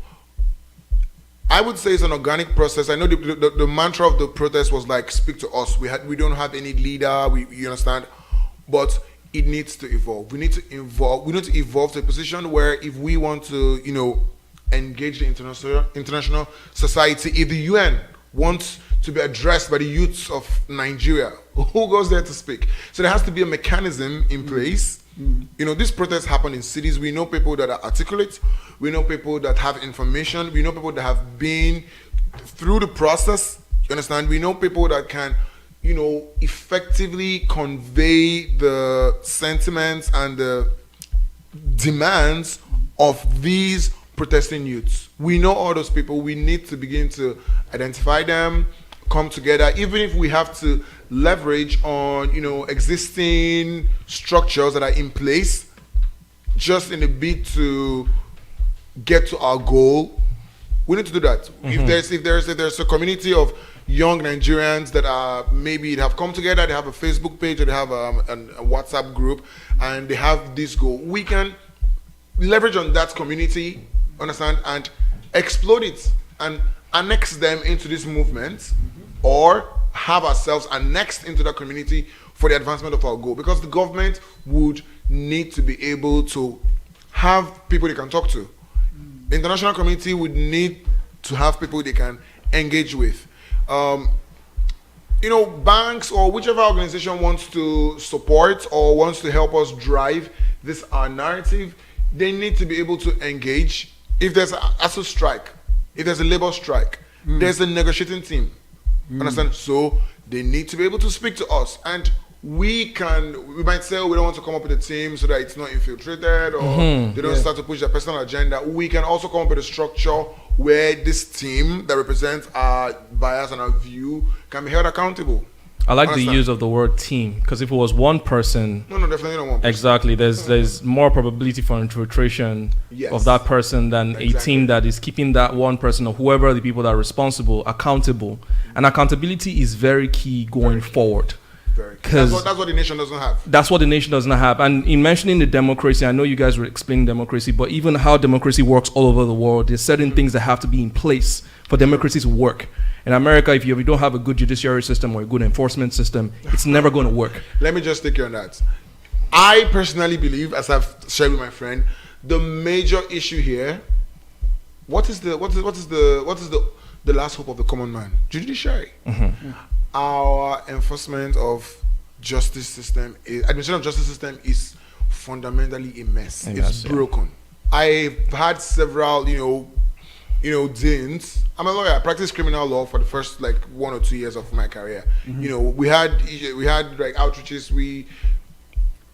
I would say it's an organic process. I know the mantra of the protest was like, speak to us. We don't have any leader, you understand? But it needs to evolve. We need to evolve to a position where if we want to, engage the international society, if the UN wants to be addressed by the youths of Nigeria, who goes there to speak? So there has to be a mechanism in place. This protest happened in cities. We know people that are articulate. We know people that have information. We know people that have been through the process. You understand? We know people that can, effectively convey the sentiments and the demands of these protesting youths. We know all those people. We need to begin to identify them, come together, even if we have to leverage on existing structures that are in place, just in a bid to get to our goal. We need to do that. If there's a community of young Nigerians that are maybe they have come together, they have a Facebook page or they have a WhatsApp group, and they have this goal, we can leverage on that community, understand, and explode it and annex them into this movement, or have ourselves annexed into that community for the advancement of our goal. Because the government would need to be able to have people they can talk to. The international community would need to have people they can engage with. Banks or whichever organization wants to support or wants to help us drive this our narrative, they need to be able to engage. If there's a strike, if there's a labor strike, there's a negotiating team. Understand? So they need to be able to speak to us, and we might say, we don't want to come up with a team so that it's not infiltrated or they don't start to push their personal agenda. We can also come up with a structure where this team that represents our bias and our view can be held accountable. I like the use of the word team, because if it was one person, no, definitely not one person. Exactly, there's more probability for infiltration of that person than a team that is keeping that one person or whoever the people that are responsible accountable. And accountability is very key going forward. That's what the nation doesn't have. That's what the nation does not have. And in mentioning the democracy, I know you guys were explaining democracy, but even how democracy works all over the world, there's certain things that have to be in place for democracy to work. In America, if you don't have a good judiciary system or a good enforcement system, it's never going to work. Let me just take you on that. I personally believe, as I've shared with my friend, the major issue here, what is the last hope of the common man? Judiciary. Our enforcement of justice system, administration of justice system is fundamentally a mess. It's broken. I've had several, deans. I'm a lawyer. I practiced criminal law for the first 1 or 2 years of my career. We had outreaches. We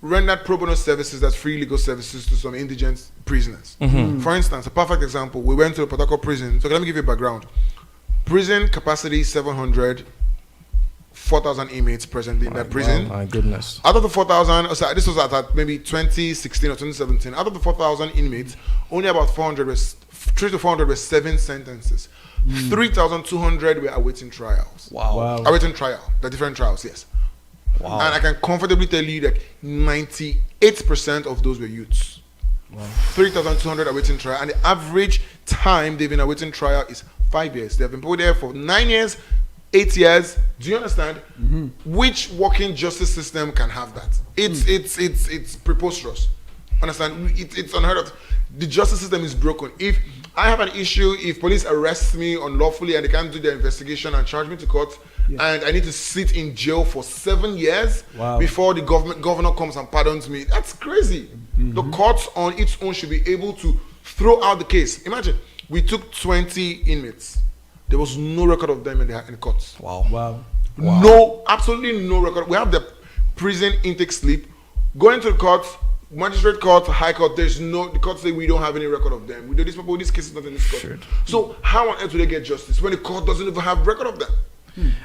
rendered pro bono services, that's free legal services, to some indigent prisoners. For instance, a perfect example, we went to the Port Harcourt prison. So let me give you a background. Prison capacity 700. 4,000 inmates presently in that prison. My goodness. Out of the 4,000, this was at maybe 2016 or 2017. Out of the 4,000 inmates, only about 3 to 400 were serving sentences. 3,200 were awaiting trials. Wow. Awaiting trial. The different trials, yes. Wow. And I can comfortably tell you that 98% of those were youths. Wow. 3,200 awaiting trial. And the average time they've been awaiting trial is 5 years. They've been put there for 9 years, 8 years. Do you understand? Which working justice system can have that? It's preposterous. Understand? It's unheard of. The justice system is broken. If I have an issue, if police arrest me unlawfully and they can't do their investigation and charge me to court, and I need to sit in jail for 7 years before the governor comes and pardons me, that's crazy. The courts on its own should be able to throw out the case. Imagine, we took 20 inmates. There was no record of them in the courts. Wow. No, absolutely no record. We have the prison intake slip. Going to the courts, magistrate court, high court, the court say we don't have any record of them. We do this, but this case is not in this court. Sure. So how on earth do they get justice when the court doesn't even have record of them?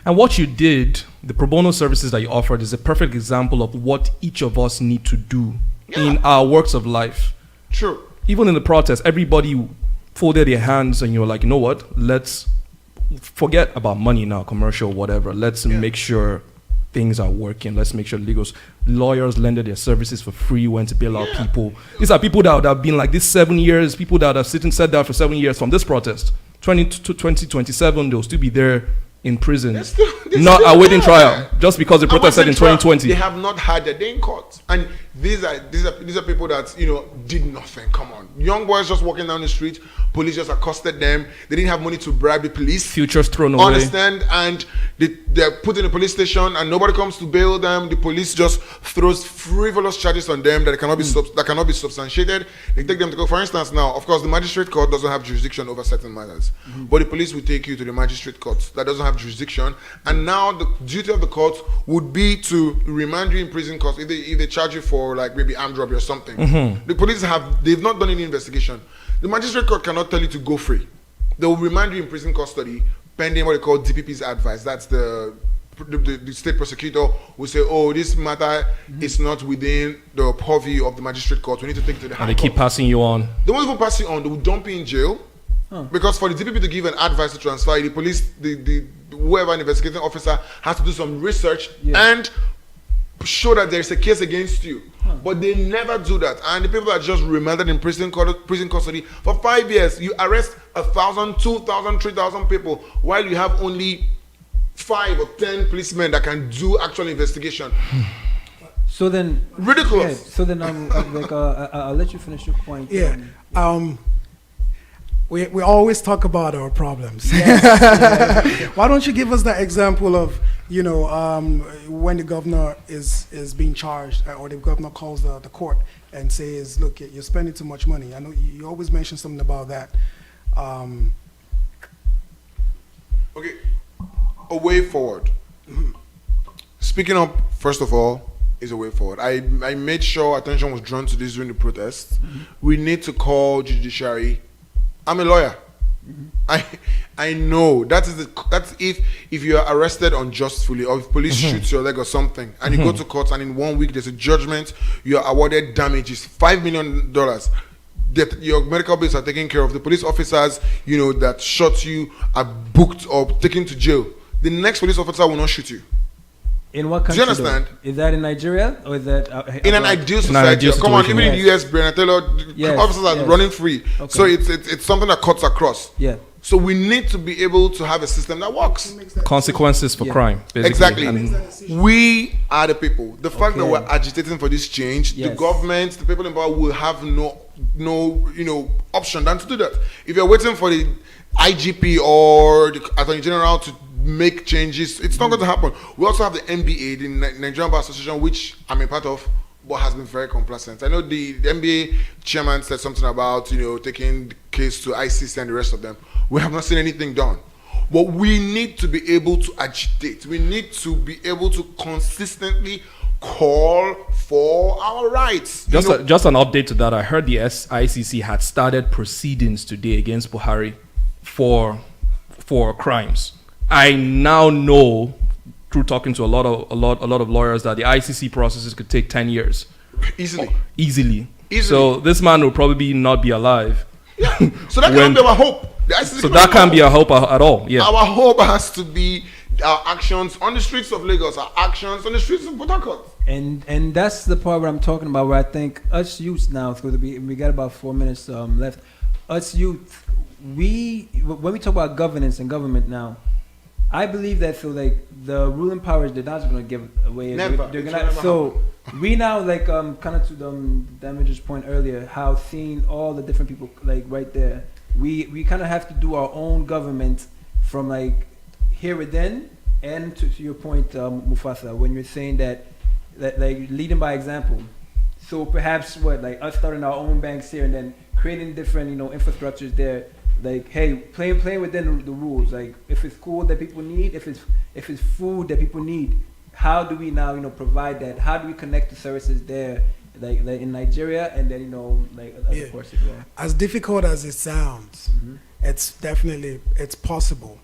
And what you did, the pro bono services that you offered, is a perfect example of what each of us need to do in our works of life. True. Even in the protest, everybody folded their hands and you're like, you know what? Let's forget about money now, commercial, whatever. Let's make sure things are working. Let's make sure lawyers lended their services for free, went to bail out people. These are people that would have been like this 7 years, people that have sat down for 7 years from this protest. 2027, they'll still be there in prison, not awaiting trial, just because the protest said in 2020. They have not had a day in court. And these are people that, did nothing. Come on. Young boys just walking down the street, police just accosted them. They didn't have money to bribe the police. Futures thrown away. Understand? And they're put in a police station and nobody comes to bail them. The police just throws frivolous charges on them that cannot be substantiated. They take them to court. For instance, now, of course, the magistrate court doesn't have jurisdiction over certain matters. But the police will take you to the magistrate court that doesn't have jurisdiction. And now the duty of the court would be to remand you in prison court if they charge you for like maybe armed robbery or something. The police they've not done any investigation. The magistrate court cannot tell you to go free. They will remand you in prison custody pending what they call DPP's advice. That's the state prosecutor will say, oh, this matter is not within the purview of the magistrate court. We need to take it to the high court. And they keep passing you on. They won't even pass you on. They will dump you in jail. Because for the DPP to give an advice to transfer, the police, whoever an investigating officer has to do some research and show that there's a case against you. But they never do that. And the people are just remanded in prison custody for 5 years. You arrest 1,000, 2,000, 3,000 people while you have only 5 or 10 policemen that can do actual investigation. So then, ridiculous. So then, I'll let you finish your point. We always talk about our problems. Yes. Why don't you give us that example of, when the governor is being charged or the governor calls the court and says, look, you're spending too much money. I know you always mention something about that. Okay, a way forward. Speaking up, first of all, is a way forward. I made sure attention was drawn to this during the protests. We need to call judiciary. I'm a lawyer. I know that's if you are arrested unjustly or if police shoots your leg or something and you go to court and in 1 week there's a judgment, you are awarded damages, $5 million that your medical bills are taken care of. The police officers, that shot you are booked or taken to jail. The next police officer will not shoot you. In what country? Do you understand? Though? Is that in Nigeria or is that in an ideal society? Come on, even in the US, Brianna Taylor, officers are running free. Okay. So it's something that cuts across. Yeah. So we need to be able to have a system that works. Consequences for crime, basically. Exactly. We are the people. The fact that we're agitating for this change, the government, the people in power will have no option than to do that. If you're waiting for the IGP or the Attorney General to make changes, it's not going to happen. We also have the NBA, the Nigerian Bar Association, which I'm a part of, but has been very complacent. I know the NBA chairman said something about taking the case to ICC and the rest of them. We have not seen anything done. But we need to be able to agitate. We need to be able to consistently call for our rights. Just an update to that. I heard the ICC had started proceedings today against Buhari for crimes. I now know through talking to a lot of lawyers that the ICC processes could take 10 years. Easily. So this man will probably not be alive. Yeah. So that can't be our hope. So that can't be our hope at all. Yeah. Our hope has to be our actions on the streets of Lagos, our actions on the streets of Port Harcourt. And that's the part where I'm talking about, where I think us youth now, it's going to be, we got about 4 minutes left. Us youth, when we talk about governance and government now, I believe that the ruling powers, they're not going to give away. Never. They're gonna, so we now kind of to the damage's point earlier, how seeing all the different people right there, we kind of have to do our own government from here and then. And to your point, Mufasa, when you're saying that leading by example. So perhaps us starting our own banks here and then creating different infrastructures there. Hey, playing within the rules. If it's cool that people need, if it's food that people need, how do we now provide that? How do we connect the services there, like in Nigeria, and then other parts as well? As difficult as it sounds, it's possible.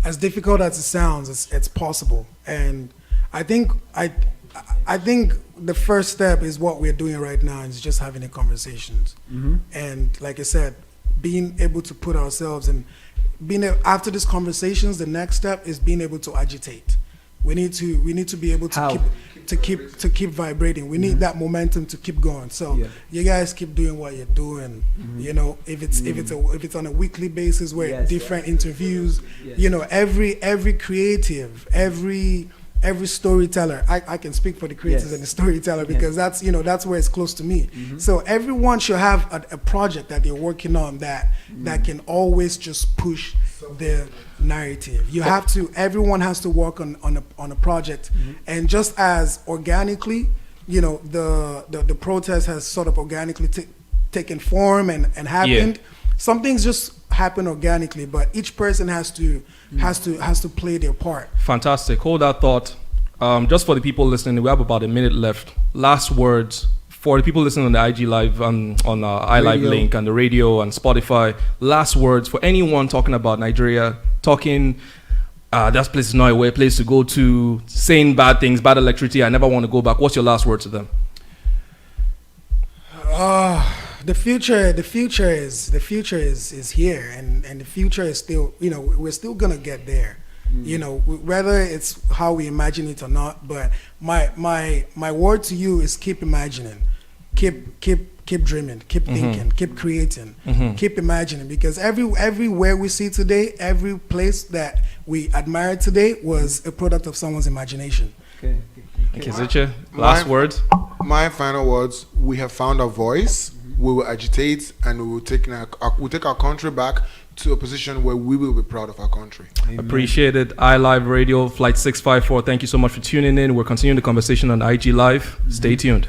As difficult as it sounds, it's possible, and I think the first step is what we're doing right now, is just having the conversations. And like I said, being able to put ourselves in, after these conversations, the next step is being able to agitate. We need to be able to keep vibrating. We need that momentum to keep going. So you guys keep doing what you're doing. If it's on a weekly basis, where different interviews, every creative, every storyteller, I can speak for the creators and the storyteller, because that's where it's close to me. So everyone should have a project that they're working on that can always just push the narrative. Everyone has to work on a project, and just as organically, the protest has sort of organically taken form and happened. Some things just happen organically, but each person has to play their part. Fantastic. Hold that thought. Just for the people listening, we have about a minute left. Last words for the people listening on the IG Live on iLive link and the radio and Spotify. Last words for anyone talking about Nigeria, talking that place is not a place to go to, saying bad things, bad electricity, I never want to go back. What's your last word to them? The future is here, and the future is still, we're still gonna get there. Whether it's how we imagine it or not. But my word to you is keep imagining, keep dreaming, keep thinking, keep creating, keep imagining, because everywhere we see today, every place that we admire today was a product of someone's imagination. Okay, Ziche, last words. My final words: we have found our voice. We will agitate, and we will take our country back to a position where we will be proud of our country. Amen. Appreciate it. iLive Radio, Flight 654. Thank you so much for tuning in. We're continuing the conversation on IG Live. Stay tuned.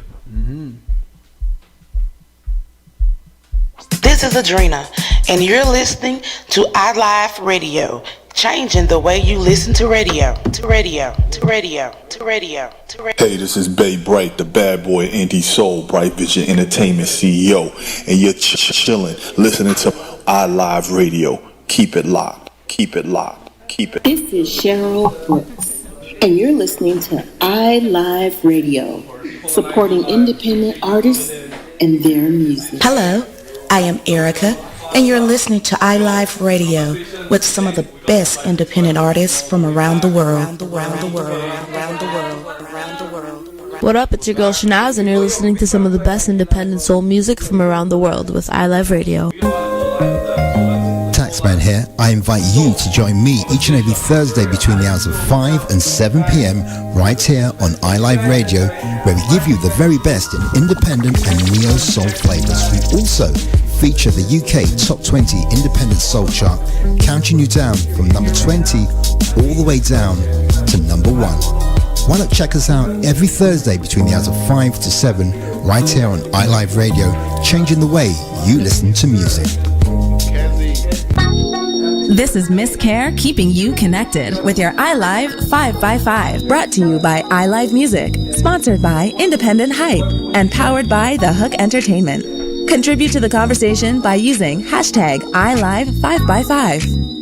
This is Adrena, and you're listening to iLive Radio, changing the way you listen to radio, to radio, to radio, to radio, to radio. Hey, this is Bay Bright, the bad boy indie soul, Bright Vision Entertainment CEO, and you're chilling, listening to iLive Radio. Keep it locked, keep it locked, keep it. This is Cheryl Brooks, and you're listening to iLive Radio, supporting independent artists and their music. Hello, I am Erica, and you're listening to iLive Radio with some of the best independent artists from around the world. What up, it's your girl Shanaz, and you're listening to some of the best independent soul music from around the world with iLive Radio. Taxman here. I invite you to join me each and every Thursday between the hours of 5 and 7 p.m. right here on iLive Radio, where we give you the very best in independent and neo-soul flavors. We also feature the UK Top 20 Independent Soul Chart, counting you down from number 20 all the way down to number 1. Why not check us out every Thursday between the hours of 5 to 7 right here on iLive Radio, changing the way you listen to music. This is Miss Care, keeping you connected with your iLive 5x5. Brought to you by iLive Music, sponsored by Independent Hype, and powered by The Hook Entertainment. Contribute to the conversation by using hashtag iLive5x5.